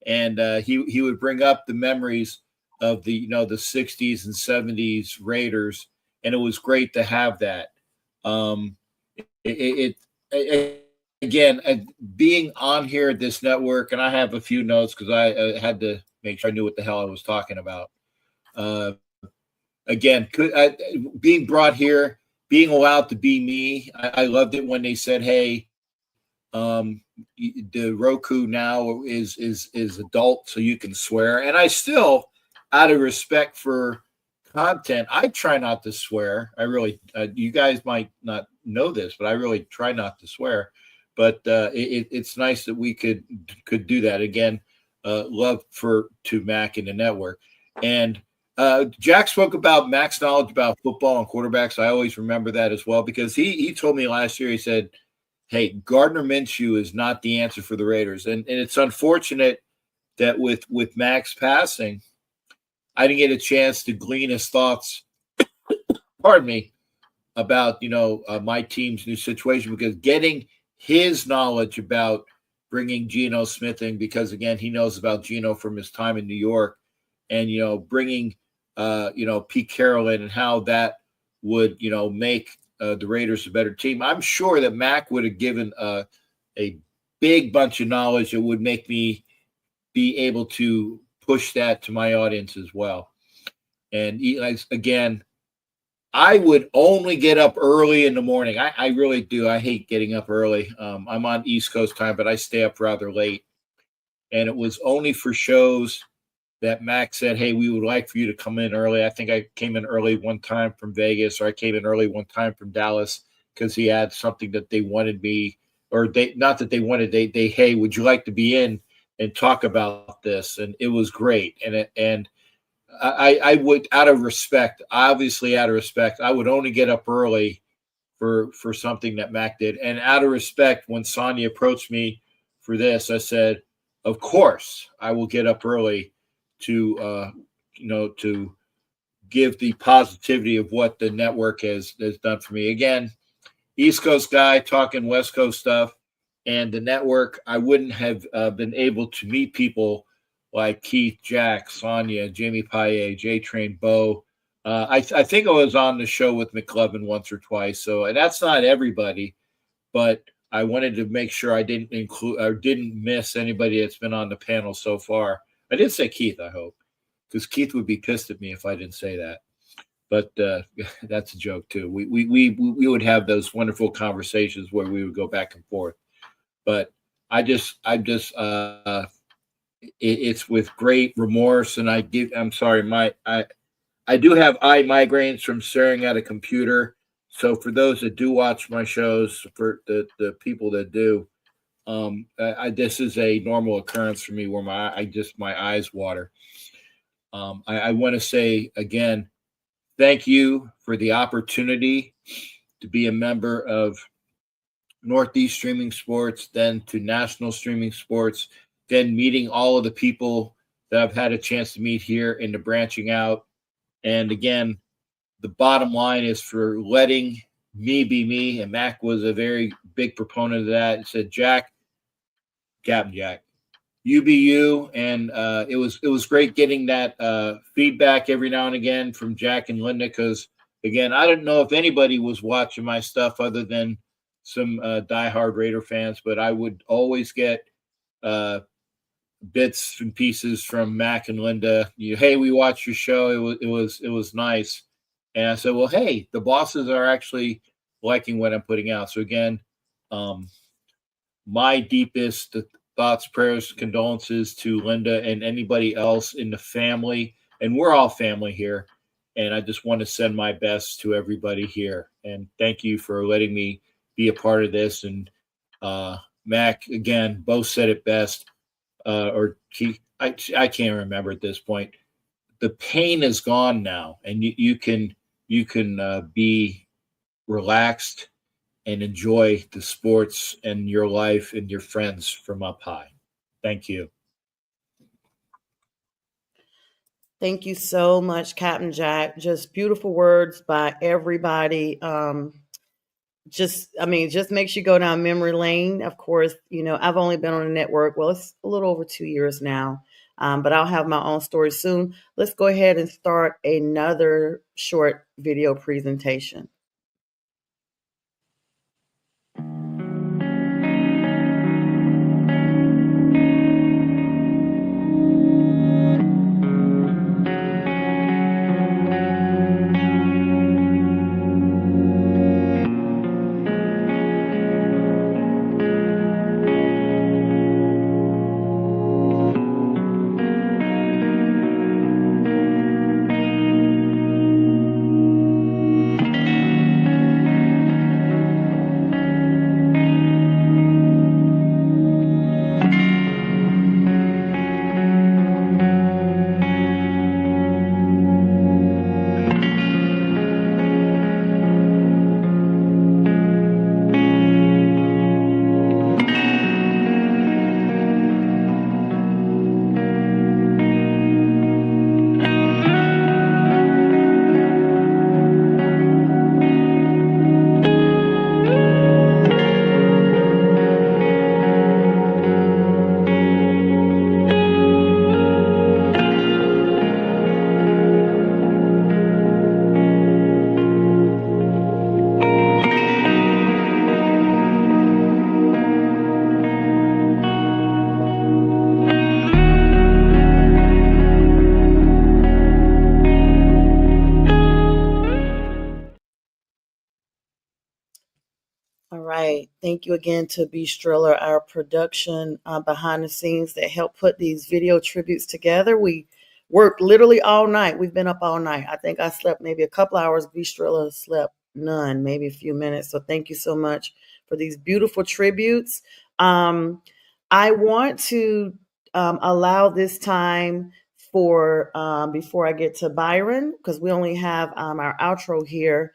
And he would bring up the memories of the 60s and 70s Raiders, and it was great to have that. Again, being on here at this network, and I have a few notes because I had to make sure I knew what the hell I was talking about. Again, being brought here, being allowed to be me, I loved it when they said, hey, the Roku now is adult, so you can swear. And I still, out of respect for content, I try not to swear. I really, you guys might not know this, but I really try not to swear. But it's nice that we could do that. Again, love to Mac and the network. And Jack spoke about Mac's knowledge about football and quarterbacks. I always remember that as well, because he told me last year, he said, hey, Gardner Minshew is not the answer for the Raiders. And it's unfortunate that with Mac's passing, I didn't get a chance to glean his thoughts, pardon me, about, my team's new situation, because getting his knowledge about bringing Geno Smith in, because again, he knows about Geno from his time in New York, and, bringing, Pete Carroll in, and how that would, make the Raiders a better team. I'm sure that Mac would have given a big bunch of knowledge that would make me be able to push that to my audience as well. And again, I would only get up early in the morning. I really do. I hate getting up early. I'm on East Coast time, but I stay up rather late. And it was only for shows that Mac said, hey, we would like for you to come in early. I think I came in early one time from Vegas, or I came in early one time from Dallas, because he had something that they wanted me or they, not that they wanted, they, hey, would you like to be in and talk about this? And it was great. And I would, out of respect, obviously out of respect, I would only get up early for something that Mac did. And out of respect, when Sonia approached me for this, I said, of course, I will get up early to, to give the positivity of what the network has done for me. Again, East Coast guy talking West Coast stuff, and the network, I wouldn't have been able to meet people like Keith, Jack, Sonia, Jamie Paye, J Train, Bo. I think I was on the show with McLovin once or twice. So, and that's not everybody, but I wanted to make sure I didn't include or didn't miss anybody that's been on the panel so far. I did say Keith, I hope, because Keith would be pissed at me if I didn't say that. But that's a joke too. We would have those wonderful conversations where we would go back and forth. But it's with great remorse, and I'm sorry, I do have eye migraines from staring at a computer. So for those that do watch my shows, for the people that do, this is a normal occurrence for me where my eyes water. I want to say again, thank you for the opportunity to be a member of Northeast Streaming Sports, then to National Streaming Sports, then meeting all of the people that I've had a chance to meet here and the branching out. And again, the bottom line is for letting me be me. And Mac was a very big proponent of that. He said, Captain Jack, you be you. And it was great getting that feedback every now and again from Jack and Linda, because again, I didn't know if anybody was watching my stuff other than some diehard Raider fans, but I would always get bits and pieces from Mac and Linda. Hey, we watched your show. It was nice. And I said, well, hey, the bosses are actually liking what I'm putting out. So again, my deepest thoughts, prayers, condolences to Linda and anybody else in the family. And we're all family here. And I just want to send my best to everybody here. And thank you for letting me be a part of this. And Mac, again, both said it best. Or Keith, I can't remember at this point. The pain is gone now, and you can be relaxed and enjoy the sports and your life and your friends from up high. Thank you. Thank you so much, Captain Jack. Just beautiful words by everybody. Just makes you go down memory lane. Of course, I've only been on the network. Well, it's a little over 2 years now, but I'll have my own story soon. Let's go ahead and start another short video presentation. right. Thank you again to B. Striller, our production behind the scenes that helped put these video tributes together. We worked literally all night. We've been up all night. I think I slept maybe a couple hours. B. Striller slept none, maybe a few minutes. So thank you so much for these beautiful tributes. I want to allow this time for before I get to Byron, because we only have our outro here.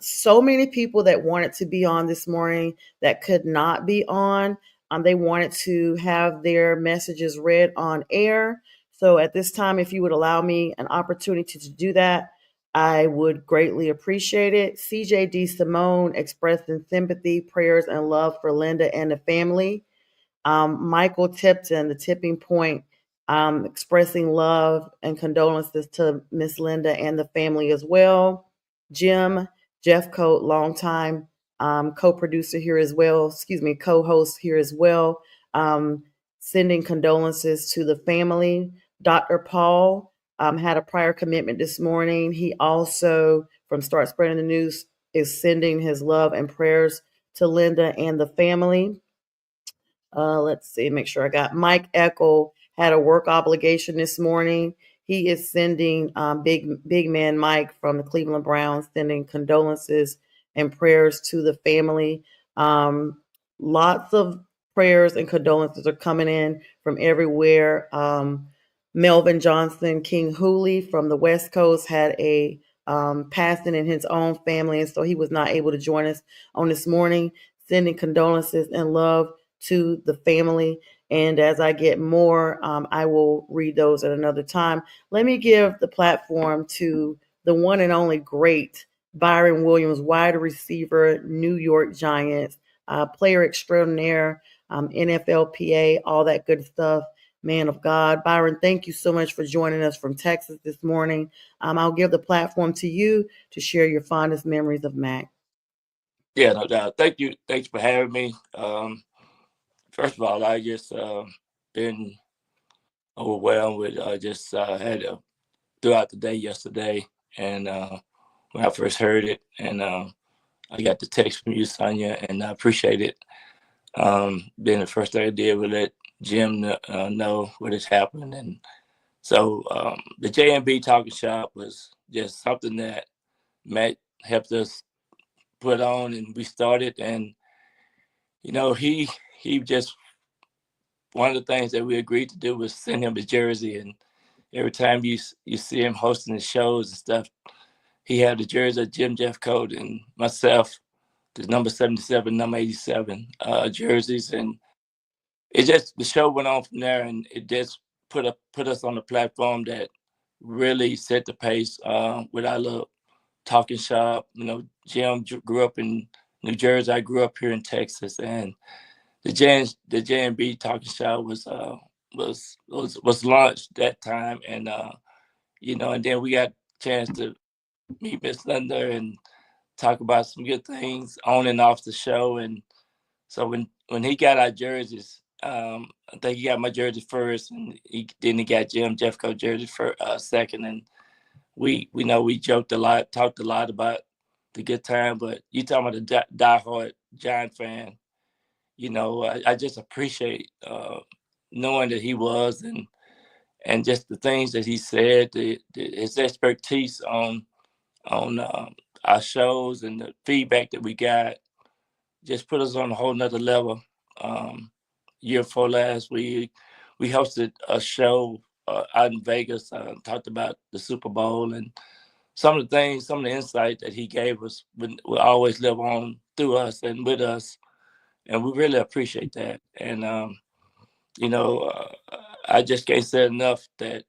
So many people that wanted to be on this morning that could not be on. They wanted to have their messages read on air. So at this time, if you would allow me an opportunity to do that, I would greatly appreciate it. CJD Simone expressing sympathy, prayers, and love for Linda and the family. Michael Tipton, the tipping point, expressing love and condolences to Miss Linda and the family as well. Jim Jeffcoat, longtime co-producer here as well, co-host here as well, sending condolences to the family. Dr. Paul had a prior commitment this morning. He also, from Start Spreading the News, is sending his love and prayers to Linda and the family. Let's see, make sure I got Mike Eckel had a work obligation this morning. He is sending big man Mike from the Cleveland Browns, sending condolences and prayers to the family. Lots of prayers and condolences are coming in from everywhere. Melvin Johnson, King Hooley from the West Coast had a passing in his own family, and so he was not able to join us on this morning, sending condolences and love to the family. And as I get more, I will read those at another time. Let me give the platform to the one and only great Byron Williams, wide receiver, New York Giants, player extraordinaire, NFLPA, all that good stuff. Man of God. Byron, thank you so much for joining us from Texas this morning. I'll give the platform to you to share your fondest memories of Mac. Yeah, no doubt. Thank you. Thanks for having me. First of all, I just been overwhelmed with had throughout the day yesterday, and when I first heard it, and I got the text from you, Sonia, and I appreciate it. Then the first thing I did was let Jim know what has happened, and so the JMB Talking Shop was just something that Matt helped us put on, and we started, and he just, one of the things that we agreed to do was send him his jersey, and every time you see him hosting the shows and stuff, he had the jersey of Jim Jeffcoat and myself, the number 77, number 87 jerseys, and it just, the show went on from there, and it just put us on a platform that really set the pace with our little talking shop. Jim grew up in New Jersey. I grew up here in Texas, and the JMB Talking Shop was launched that time, and and then we got a chance to meet Miss Linda and talk about some good things on and off the show. And so when he got our jerseys, I think he got my jersey first, and he got Jim Jeffcoat jersey for second. And we joked a lot, talked a lot about the good time. But you talking about the diehard Giant fan, I just appreciate knowing that he was, and just the things that he said, his expertise on our shows, and the feedback that we got just put us on a whole nother level. Year before last, we hosted a show out in Vegas, talked about the Super Bowl, and some of the insight that he gave us will always live on through us and with us. And we really appreciate that. And, I just can't say enough that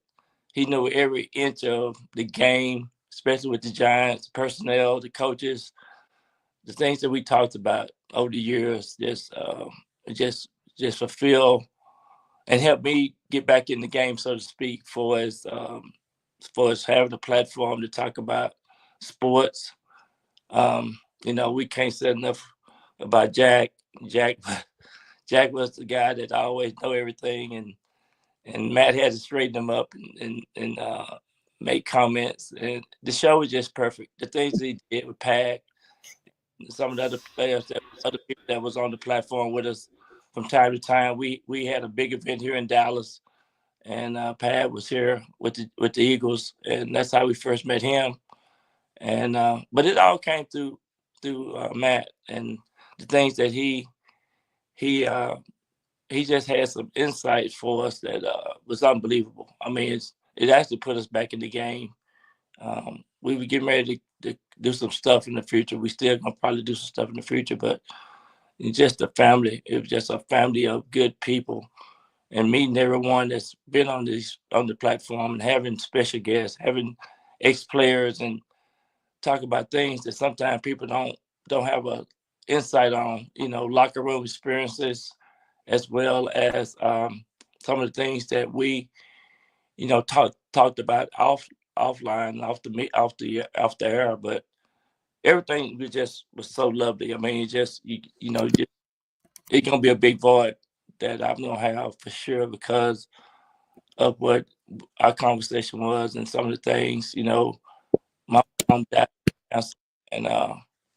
he knew every inch of the game, especially with the Giants, personnel, the coaches, the things that we talked about over the years, just fulfill and help me get back in the game, so to speak, for us having a platform to talk about sports. We can't say enough about Jack. Jack was the guy that always know everything, and Matt had to straighten him up and make comments. And the show was just perfect. The things he did with Pat, some of the other players, other people that was on the platform with us from time to time. We had a big event here in Dallas, and Pat was here with the Eagles, and that's how we first met him. And but it all came through Matt, and the things that he just had some insights for us that was unbelievable. I mean, it actually put us back in the game. We were getting ready to do some stuff in the future. We still gonna probably do some stuff in the future, but it's just a family. It was just a family of good people, and meeting everyone that's been on the platform and having special guests, having ex-players, and talk about things that sometimes people don't have a insight on. Locker room experiences, as well as some of the things that we talked about offline, off the air, but everything was so lovely. I mean, it's gonna be a big void that I'm gonna have for sure because of what our conversation was and some of the things. My mom died, and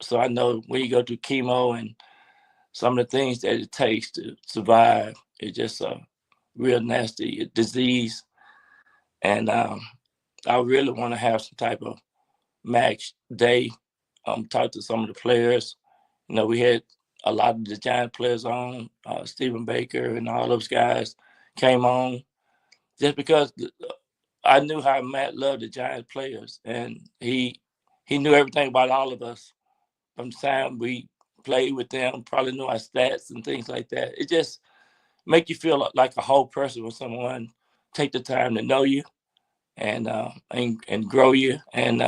so I know when you go through chemo and some of the things that it takes to survive, it's just a real nasty disease, and I really want to have some type of match day. Talk to some of the players. We had a lot of the Giant players on, Stephen Baker and all those guys came on just because I knew how Matt loved the Giant players, and he knew everything about all of us from the time we played with them. Probably knew our stats and things like that. It just make you feel like a whole person when someone take the time to know you and grow you, and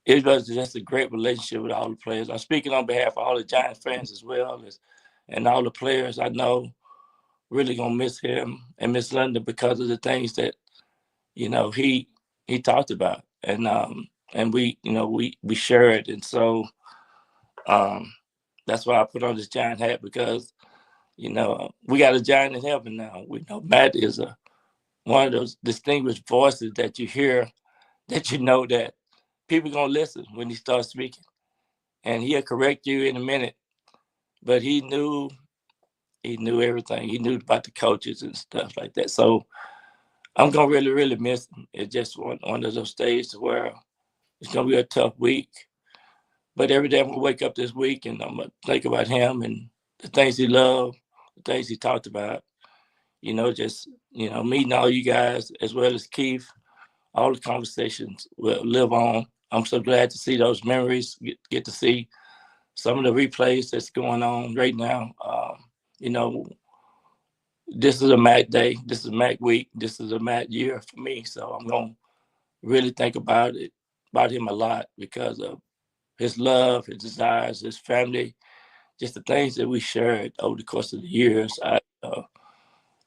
it was just a great relationship with all the players. I'm speaking on behalf of all the Giants fans as well and all the players. I know really gonna miss him and miss London because of the things that he talked about, and we shared, and so that's why I put on this Giant hat because we got a Giant in heaven now. We know Matt is one of those distinguished voices that you hear, that that people gonna listen when he starts speaking, and he'll correct you in a minute. But he knew everything. He knew about the coaches and stuff like that. So I'm gonna really, really miss him. It's just one of those days where it's gonna be a tough week. But every day I'm gonna wake up this week and I'm gonna think about him and the things he loved, the things he talked about. Meeting all you guys as well as Keith. All the conversations will live on. I'm so glad to see those memories, get to see some of the replays that's going on right now. This is a Mac day. This is a Mac week. This is a Mac year for me. So I'm going to really think about him a lot because of his love, his desires, his family, just the things that we shared over the course of the years. I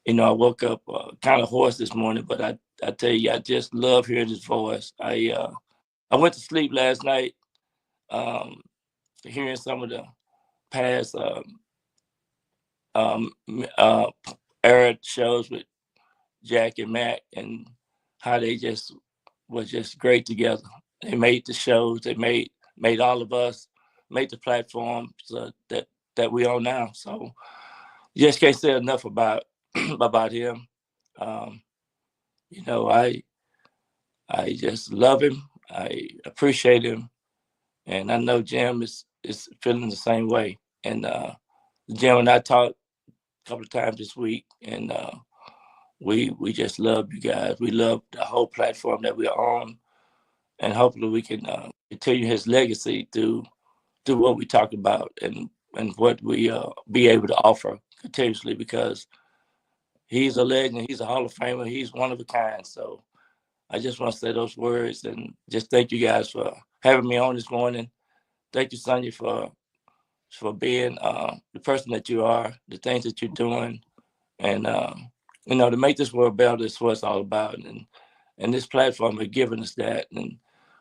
woke up kind of hoarse this morning, but I tell you, I just love hearing his voice. I went to sleep last night hearing some of the past um, uh, era shows with Jack and Mac and how they just was just great together. They made the shows. They made all of us, made the platform that we on now. So you just can't say enough about about him. Um, I just love him. I appreciate him, and I know Jim is feeling the same way. And Jim and I talked a couple of times this week, and we just love you guys. We love the whole platform that we're on, and hopefully we can continue his legacy through what we talk about and what we be able to offer continuously because he's a legend. He's a Hall of Famer. He's one of a kind. So I just want to say those words and just thank you guys for having me on this morning. Thank you, Sonia, for being the person that you are, the things that you're doing, and to make this world better is what it's all about. And this platform has given us that. And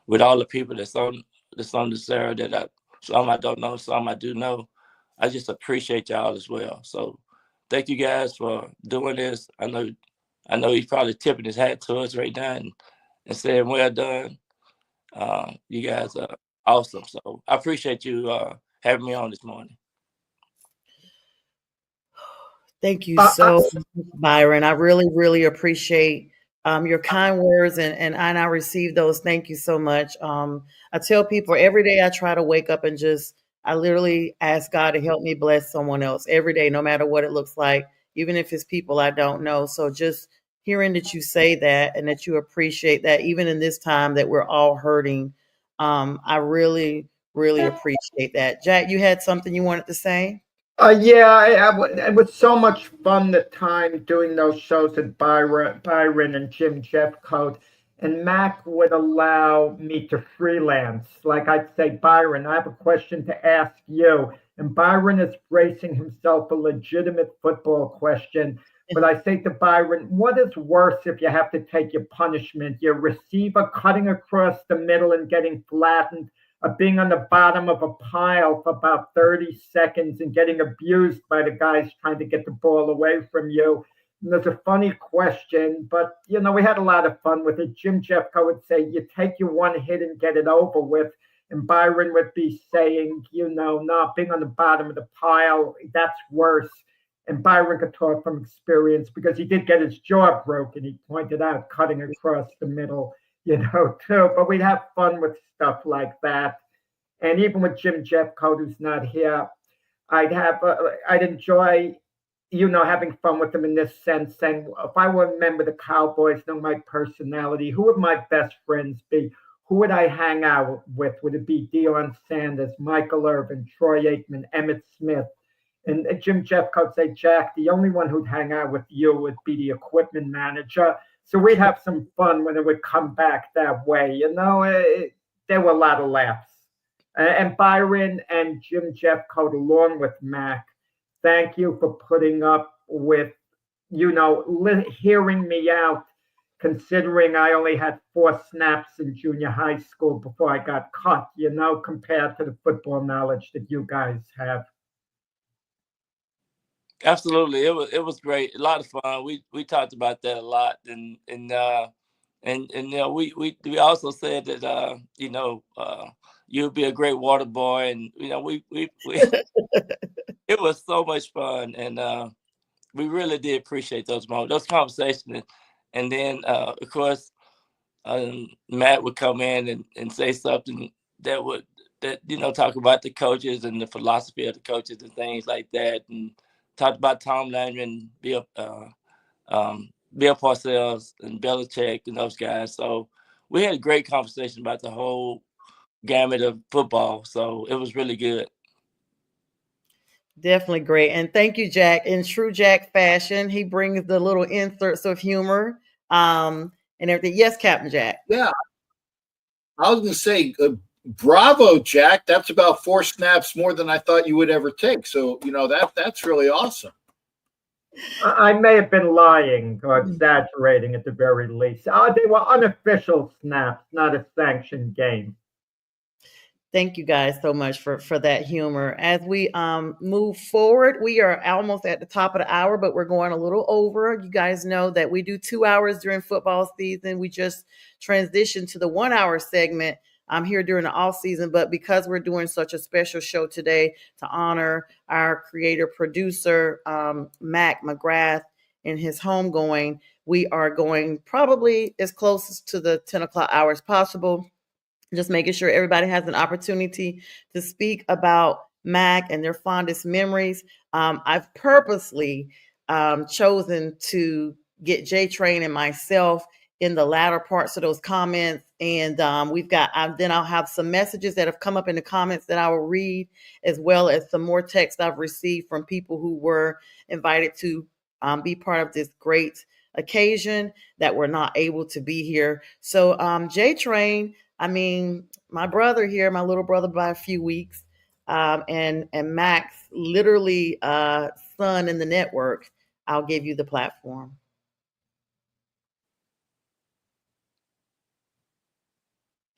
with all the people that's on this era that some I don't know, some I do know, I just appreciate y'all as well. So thank you guys for doing this. I know he's probably tipping his hat to us right now and saying, well done. You guys are awesome. So I appreciate you having me on this morning. Thank you so much, Byron. I really, really appreciate your kind words, and I receive those. Thank you so much. I tell people every day I try to wake up and just I literally ask God to help me bless someone else every day, no matter what it looks like, even if it's people I don't know. So just hearing that you say that and that you appreciate that, even in this time that we're all hurting, I really, really appreciate that. Jack, you had something you wanted to say? Yeah, it was so much fun the time doing those shows at Byron and Jim Jeffcoat. And Mac would allow me to freelance. Like I'd say, Byron, I have a question to ask you. And Byron is bracing himself a legitimate football question. But I say to Byron, what is worse if you have to take your punishment? Your receiver cutting across the middle and getting flattened, being on the bottom of a pile for about 30 seconds and getting abused by the guys trying to get the ball away from you. And there's a funny question, but we had a lot of fun with it. Jim Jeffco would say, you take your one hit and get it over with. And Byron would be saying, not being on the bottom of the pile, that's worse. And Byron could talk from experience because he did get his jaw broken. He pointed out cutting across the middle, too. But we'd have fun with stuff like that. And even with Jim Jeffcoat, who's not here, I'd enjoy, having fun with him in this sense. And if I were a member of the Cowboys, know my personality, who would my best friends be? Who would I hang out with? Would it be Deion Sanders, Michael Irvin, Troy Aikman, Emmitt Smith? And Jim Jeffcoat would say, Jack, the only one who'd hang out with you would be the equipment manager. So we'd have some fun when it would come back that way. There were a lot of laughs. And Byron and Jim Jeffcoat, along with Mac, thank you for putting up with, hearing me out, considering I only had 4 snaps in junior high school before I got cut, compared to the football knowledge that you guys have. Absolutely, it was great, a lot of fun. We talked about that a lot, and we also said that you'd be a great water boy, and we it was so much fun, and we really did appreciate those moments, those conversations, and then of course Matt would come in and say something that talk about the coaches and the philosophy of the coaches and things like that, and talked about Tom Landry and Bill Parcells and Belichick and those guys. So we had a great conversation about the whole gamut of football. So it was really good. Definitely great. And thank you, Jack. In true Jack fashion, he brings the little inserts of humor and everything. Yes, Captain Jack. Yeah. I was going to say, bravo, Jack. That's about 4 snaps more than I thought you would ever take. So, that's really awesome. I may have been lying or exaggerating at the very least. They were unofficial snaps, not a sanctioned game. Thank you guys so much for that humor. As we move forward, we are almost at the top of the hour, but we're going a little over. You guys know that we do 2 hours during football season. We just transitioned to the 1 hour segment here during the off season, but because we're doing such a special show today to honor our creator producer, Mac McGrath, in his homegoing, we are going probably as close to the 10 o'clock hour as possible. Just making sure everybody has an opportunity to speak about Mac and their fondest memories. I've purposely chosen to get J Train and myself in the latter parts of those comments. And then I'll have some messages that have come up in the comments that I will read, as well as some more text I've received from people who were invited to be part of this great occasion that were not able to be here. So J Train, my brother here, my little brother by a few weeks, and Max, literally son in the network, I'll give you the platform.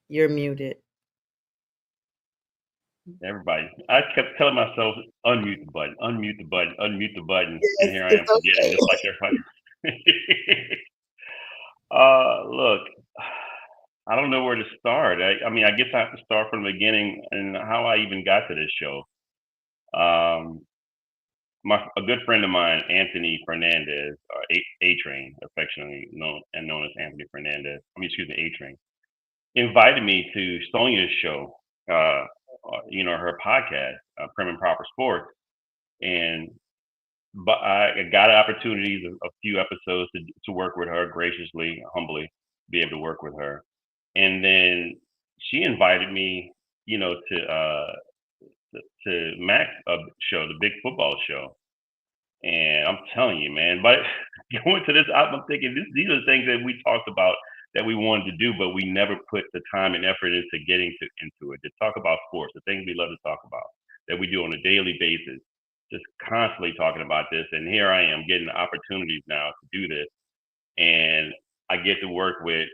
You're muted. Everybody, I kept telling myself, unmute the button, unmute the button, unmute the button. Yes, and here I am forgetting, just like everybody. Look, I don't know where to start. I guess I have to start from the beginning and how I even got to this show. A good friend of mine, Anthony Fernandez, A-Train, affectionately known as Anthony Fernandez. A-Train, invited me to Sonia's show her podcast, Prim and Proper Sports, and but I got opportunities, a few episodes to work with her graciously, humbly, be able to work with her, and then she invited me, to Mac's show, the big football show. And I'm telling you, man, but going to this, I'm thinking these are the things that we talked about that we wanted to do, but we never put the time and effort into into it, to talk about sports, the things we love to talk about, that we do on a daily basis, just constantly talking about this. And here I am getting opportunities now to do this. And I get to work with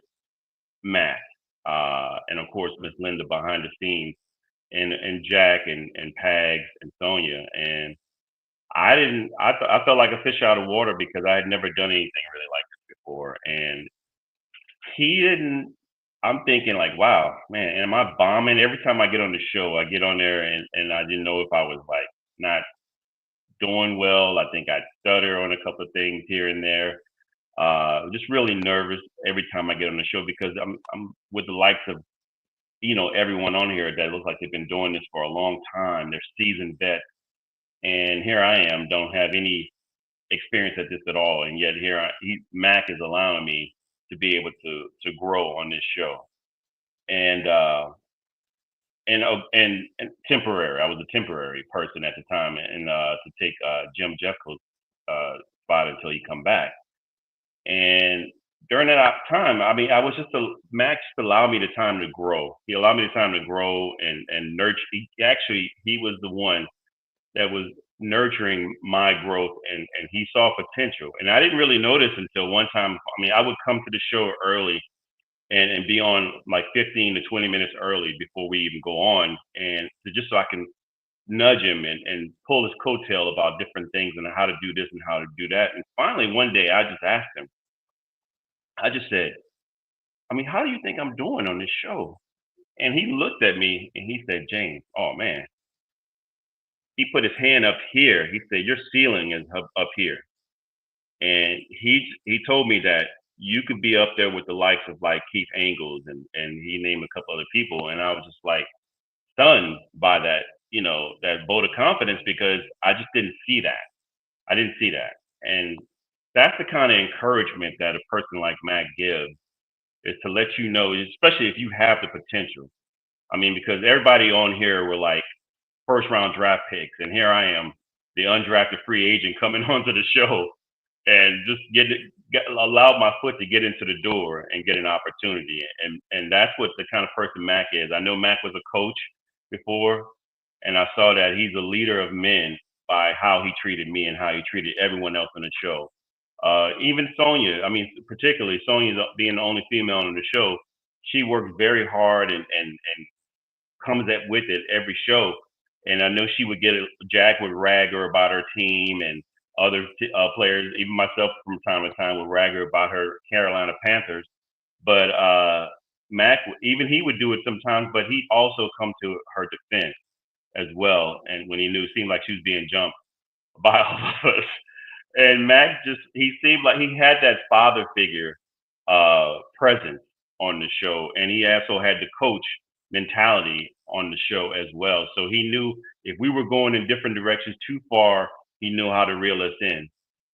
Matt, and of course, Miss Linda behind the scenes, and Jack and Pags and Sonia. And I felt like a fish out of water because I had never done anything really like this before. And he didn't, I'm thinking like, wow, man, am I bombing? Every time I get on the show, I get on there and I didn't know if I was like not doing well. I think I stutter on a couple of things here and there. Just really nervous every time I get on the show because I'm with the likes of, everyone on here that looks like they've been doing this for a long time. They're seasoned vets. And here I am, don't have any experience at this at all. And yet Mac is allowing me to be able to grow on this show. And temporary. I was a temporary person at the time, and to take Jim Jeffco's spot until he come back. And during that time, I mean, I was Max just allowed me the time to grow. He allowed me the time to grow and nurture. He was the one that was nurturing my growth, and he saw potential. And I didn't really notice until one time. I mean, I would come to the show early and be on like 15 to 20 minutes early before we even go on, and so I can nudge him and pull his coattail about different things and how to do this and how to do that. And finally, one day, I just asked him. I just said, I mean, how do you think I'm doing on this show? And he looked at me and he said, James, oh man. He put his hand up here. He said, your ceiling is up here. And he told me that you could be up there with the likes of like Keith Angles, and he named a couple other people. And I was just like stunned by that, that vote of confidence, because I just didn't see that. I didn't see that. And that's the kind of encouragement that a person like Matt gives, is to let you know, especially if you have the potential. I mean, because everybody on here were like first round draft picks, and here I am, the undrafted free agent, coming onto the show and just allowed my foot to get into the door and get an opportunity. And that's what the kind of person Mac is. I know Mac was a coach before, and I saw that he's a leader of men by how he treated me and how he treated everyone else on the show. Even Sonia, I mean, particularly Sonia being the only female on the show, she works very hard and comes up with it every show. And I know she would Jack would rag her about her team, and other players, even myself from time to time, would rag her about her Carolina Panthers. But Mac, even he would do it sometimes, but he also come to her defense as well. And when it seemed like she was being jumped by all of us. And Mac he seemed like he had that father figure presence on the show. And he also had the coach mentality on the show as well. So he knew if we were going in different directions too far, he knew how to reel us in.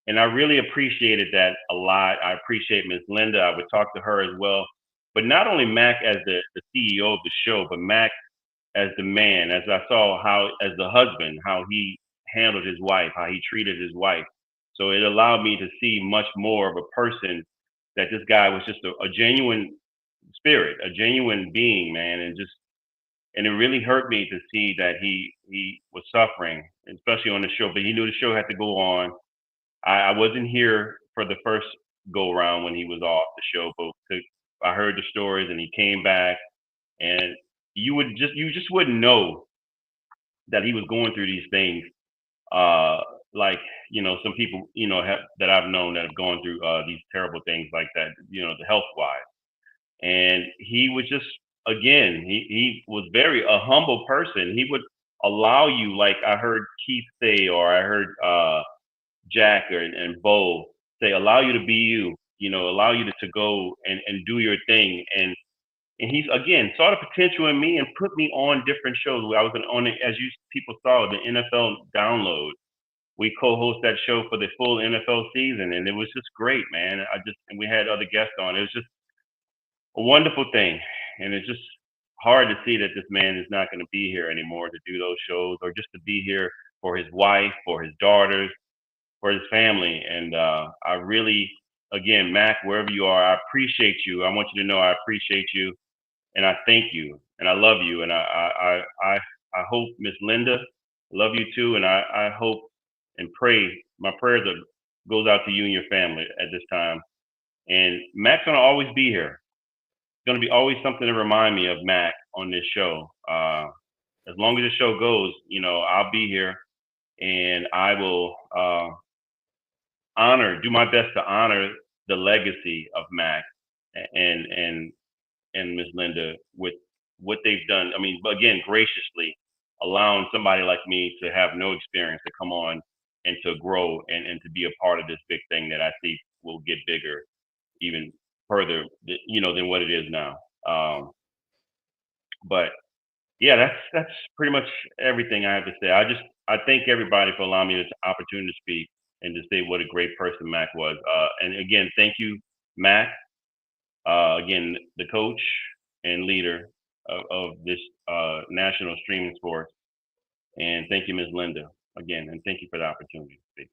And I really appreciated that a lot. I appreciate Miss Linda. I would talk to her as well. But not only Mac as the CEO of the show, but Mac as the man, as I saw as the husband, how he handled his wife, how he treated his wife. So it allowed me to see much more of a person, that this guy was just a genuine spirit, a genuine being, man. And it really hurt me to see that he was suffering, especially on the show, but he knew the show had to go on. I wasn't here for the first go around when he was off the show, but I heard the stories, and he came back, and you just wouldn't know that he was going through these things. Like, some people, that I've known that have gone through these terrible things like that, the health wise. And he was just, again, he was a humble person. He would allow you, like I heard Keith say, or I heard Jack and Bo say, allow you to be you, allow you to go and do your thing. And And he's again saw the potential in me and put me on different shows. I was on it, as you people saw, the NFL Download. We co-host that show for the full NFL season, and it was just great, man. And we had other guests on. It was just a wonderful thing, and it's just hard to see that this man is not going to be here anymore to do those shows, or just to be here for his wife, for his daughters, for his family. And I really, again, Mac, wherever you are, I appreciate you. I want you to know I appreciate you, and I thank you, and I love you, and I hope Miss Linda, love you too, and I hope and pray. My prayers goes out to you and your family at this time. And Mac's gonna always be here. It's gonna be always something to remind me of Mac on this show. As long as the show goes, I'll be here, and I will do my best to honor the legacy of Mac and Miss Linda with what they've done. I mean, again, graciously allowing somebody like me to have no experience to come on and to grow and to be a part of this big thing that I see will get bigger even further, than what it is now. But yeah, that's pretty much everything I have to say. I thank everybody for allowing me this opportunity to speak and to say what a great person Mac was. And again, thank you, Mac. Again, the coach and leader of this national streaming sports. And thank you, Ms. Linda, again, and thank you for the opportunity to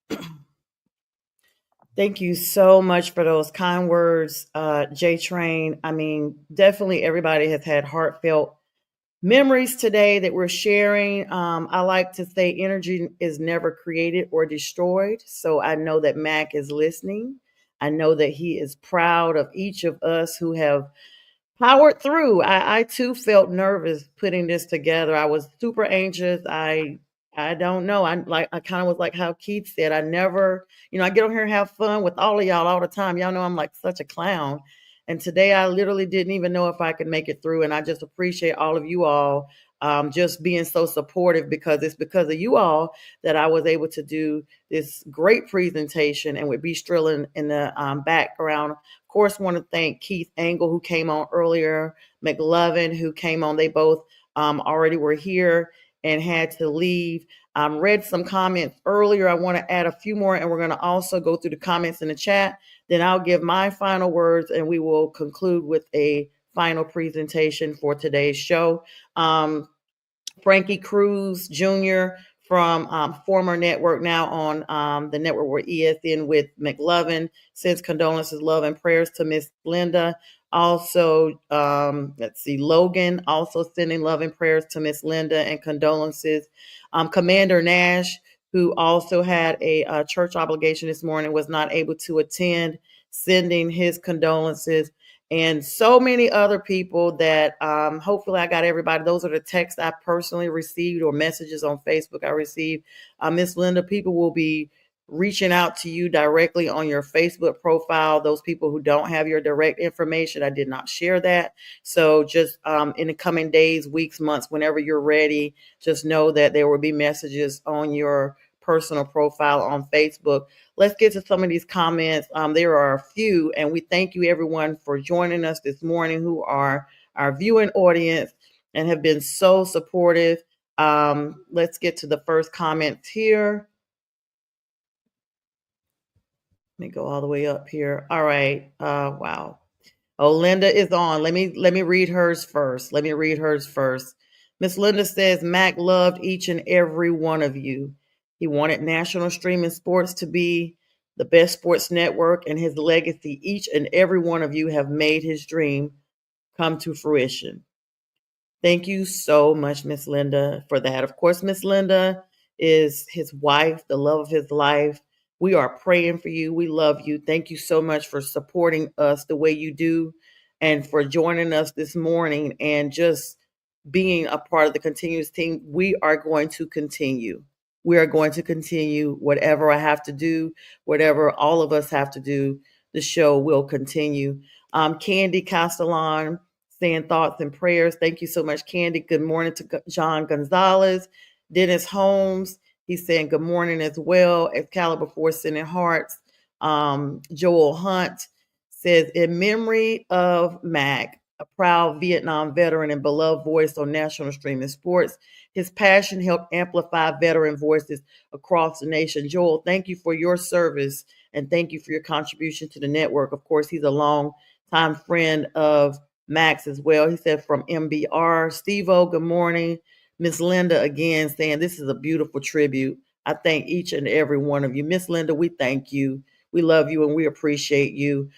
speak. Thank you so much for those kind words, J Train. I mean, definitely everybody has had heartfelt memories today that we're sharing. I like to say energy is never created or destroyed. So I know that Mac is listening. I know that he is proud of each of us who have powered through. I too felt nervous putting this together. I was super anxious. I don't know. I kind of was like how Keith said. I never, I get on here and have fun with all of y'all all the time. Y'all know I'm like such a clown. And today I literally didn't even know if I could make it through. And I just appreciate all of you all just being so supportive, because it's because of you all that I was able to do this great presentation. And with B Strilling in the background, of course, want to thank Keith Angle, who came on earlier, McLovin, who came on. They both already were here and had to leave. Read some comments earlier. I want to add a few more, and we're going to also go through the comments in the chat. Then I'll give my final words, and we will conclude with a final presentation for today's show. Frankie Cruz Jr. from former network, now on the network where ESN with McLovin, sends condolences, love, and prayers to Miss Linda. Also, Logan also sending love and prayers to Miss Linda and condolences. Commander Nash, who also had a church obligation this morning, was not able to attend, sending his condolences. And so many other people that hopefully I got everybody. Those are the texts I personally received or messages on Facebook I received. Miss Linda, people will be reaching out to you directly on your Facebook profile. Those people who don't have your direct information, I did not share that. So just in the coming days, weeks, months, whenever you're ready, just know that there will be messages on your personal profile on Facebook. Let's get to some of these comments. There are a few, and we thank you everyone for joining us this morning, who are our viewing audience and have been so supportive. Let's get to the first comments here. Let me go all the way up here. All right. Wow. Oh, Linda is on. Let me read hers first. Miss Linda says, Mac loved each and every one of you. He wanted National Streaming Sports to be the best sports network, and his legacy, each and every one of you have made his dream come to fruition. Thank you so much, Miss Linda, for that. Of course, Miss Linda is his wife, the love of his life. We are praying for you. We love you. Thank you so much for supporting us the way you do, and for joining us this morning and just being a part of the continuous team. We are going to continue. We are going to continue whatever I have to do, whatever all of us have to do. The show will continue. Candy Castellan saying thoughts and prayers. Thank you so much, Candy. Good morning to John Gonzalez. Dennis Holmes, he's saying good morning as well. Excalibur 4 sending hearts. Joel Hunt says, in memory of Mac, a proud Vietnam veteran and beloved voice on national streaming sports, his passion helped amplify veteran voices across the nation. Joel, thank you for your service and thank you for your contribution to the network. Of course, he's a long time friend of Max as well. He said from MBR. Steve-O, good morning. Miss Linda again saying this is a beautiful tribute. I thank each and every one of you. Miss Linda, we thank you. We love you and we appreciate you.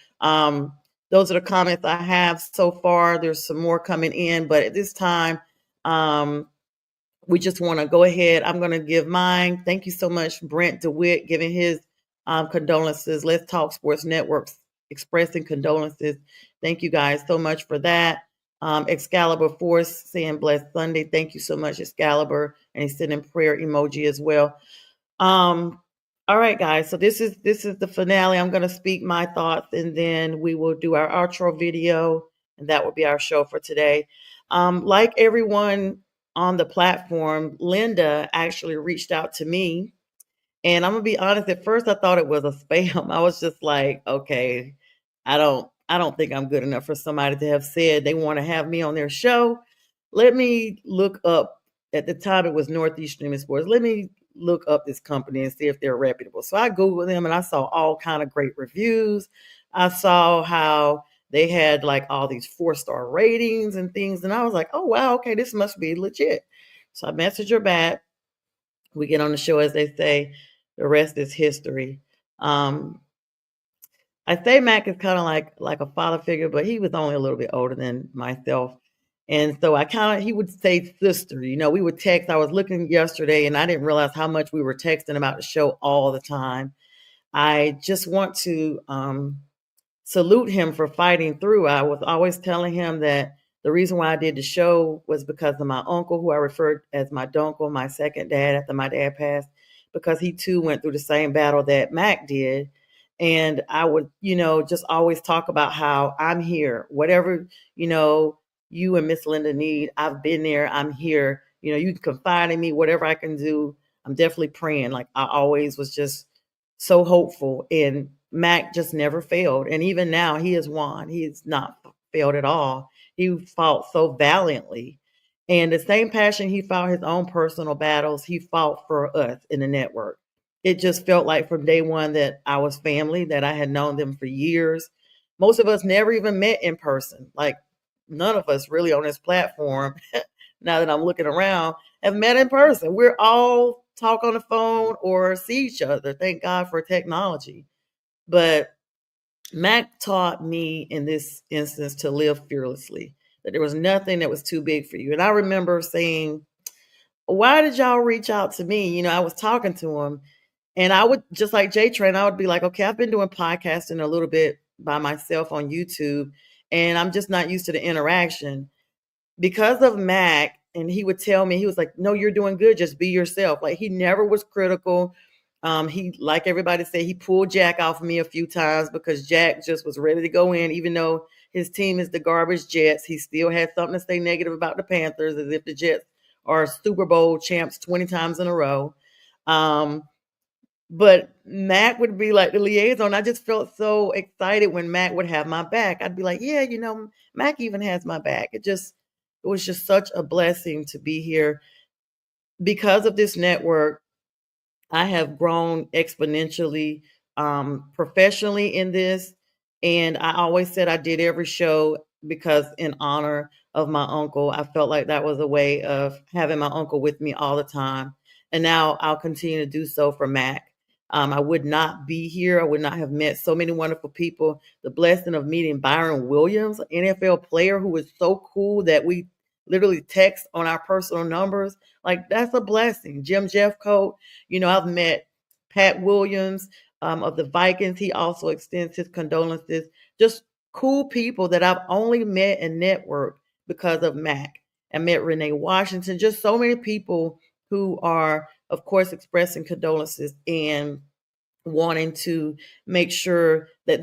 Those are the comments I have so far. There's some more coming in, but at this time, we just want to go ahead. I'm going to give mine. Thank you so much, Brent DeWitt, giving his condolences. Let's Talk Sports Networks expressing condolences. Thank you guys so much for that. Excalibur Force saying blessed Sunday. Thank you so much, Excalibur. And he's sending prayer emoji as well. All right, guys. So this is the finale. I'm going to speak my thoughts and then we will do our outro video. And that will be our show for today. Like everyone on the platform, Linda actually reached out to me. And I'm gonna be honest, at first I thought it was a spam. I was just like, okay, I don't think I'm good enough for somebody to have said they want to have me on their show. Let me look up, at the time it was Northeast Streaming Sports. Let me look up this company and see if they're reputable. So I Googled them and I saw all kind of great reviews. I saw how they had like all these 4-star ratings and things. And I was like, oh, wow, okay, this must be legit. So I messaged her back. We get on the show, as they say. The rest is history. I say Mac is kind of like a father figure, but he was only a little bit older than myself. And so he would say sister, we would text. I was looking yesterday and I didn't realize how much we were texting about the show all the time. I just want to salute him for fighting through. I was always telling him that the reason why I did the show was because of my uncle, who I referred as my dunkle, my second dad after my dad passed, because he too went through the same battle that Mac did. And I would, just always talk about how I'm here. Whatever, you and Miss Linda need, I've been there, I'm here. You can confide in me, whatever I can do. I'm definitely praying. Like I always was just so hopeful. And Mac just never failed. And even now he has won. He's not failed at all. He fought so valiantly. And the same passion he fought his own personal battles, he fought for us in the network. It just felt like from day one that I was family, that I had known them for years. Most of us never even met in person. Like none of us really on this platform, now that I'm looking around, have met in person. We're all talk on the phone or see each other. Thank God for technology. But Mac taught me in this instance to live fearlessly, that there was nothing that was too big for you. And I remember saying, why did y'all reach out to me? I was talking to him and I would, just like J-Train, I would be like, okay, I've been doing podcasting a little bit by myself on YouTube and I'm just not used to the interaction. Because of Mac, and he would tell me, he was like, no, you're doing good. Just be yourself. Like he never was critical. He, like everybody said, he pulled Jack off of me a few times because Jack just was ready to go in, even though his team is the garbage Jets. He still had something to say negative about the Panthers, as if the Jets are Super Bowl champs 20 times in a row. But Mac would be like the liaison. I just felt so excited when Mac would have my back. I'd be like, yeah, Mac even has my back. It was just such a blessing to be here. Because of this network, I have grown exponentially professionally in this. And I always said I did every show because in honor of my uncle, I felt like that was a way of having my uncle with me all the time. And now I'll continue to do so for Mac. I would not be here. I would not have met so many wonderful people. The blessing of meeting Byron Williams, an NFL player who was so cool that we literally text on our personal numbers. Like that's a blessing. Jim Jeffcoat, I've met Pat Williams of the Vikings. He also extends his condolences. Just cool people that I've only met and networked because of Mac. I met Renee Washington, just so many people who are, of course, expressing condolences and wanting to make sure that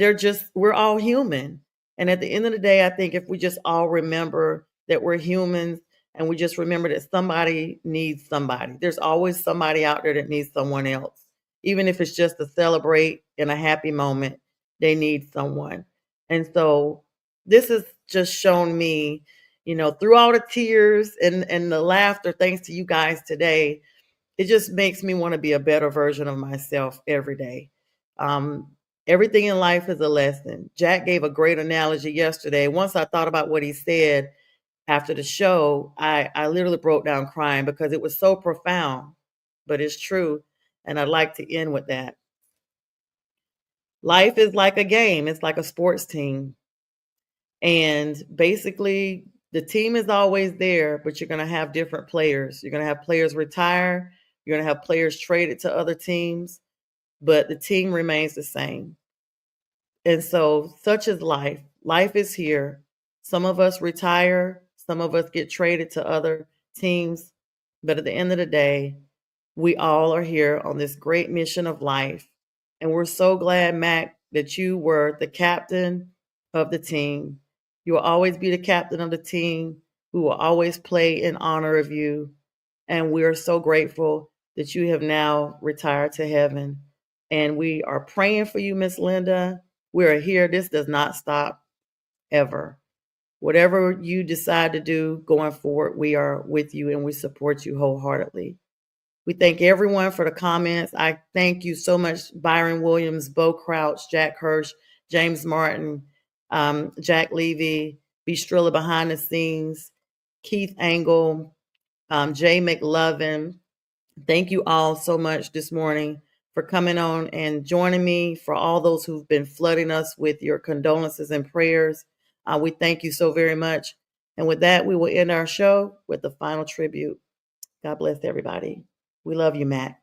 we're all human. And at the end of the day, I think if we just all remember that we're humans and we just remember that somebody needs somebody, there's always somebody out there that needs someone else. Even if it's just to celebrate in a happy moment, they need someone. And so this has just shown me, through all the tears and the laughter, thanks to you guys today, it just makes me want to be a better version of myself every day. Everything in life is a lesson. Jack gave a great analogy yesterday. Once I thought about what he said after the show, I literally broke down crying because it was so profound, but it's true. And I'd like to end with that. Life is like a game. It's like a sports team. And basically, the team is always there, but you're going to have different players. You're going to have players retire. You're going to have players traded to other teams, but the team remains the same. And so, such is life. Life is here. Some of us retire, some of us get traded to other teams, but at the end of the day, we all are here on this great mission of life. And we're so glad, Mac, that you were the captain of the team. You will always be the captain of the team. We will always play in honor of you. And we are so grateful that you have now retired to heaven. And we are praying for you, Miss Linda. We are here. This does not stop ever. Whatever you decide to do going forward, we are with you and we support you wholeheartedly. We thank everyone for the comments. I thank you so much, Byron Williams, Bo Crouch, Jack Hirsch, James Martin, Jack Levy, B. Strilla behind the scenes, Keith Angle, Jay McLovin. Thank you all so much this morning for coming on and joining me, for all those who've been flooding us with your condolences and prayers. We thank you so very much. And with that, we will end our show with the final tribute. God bless everybody. We love you, Matt.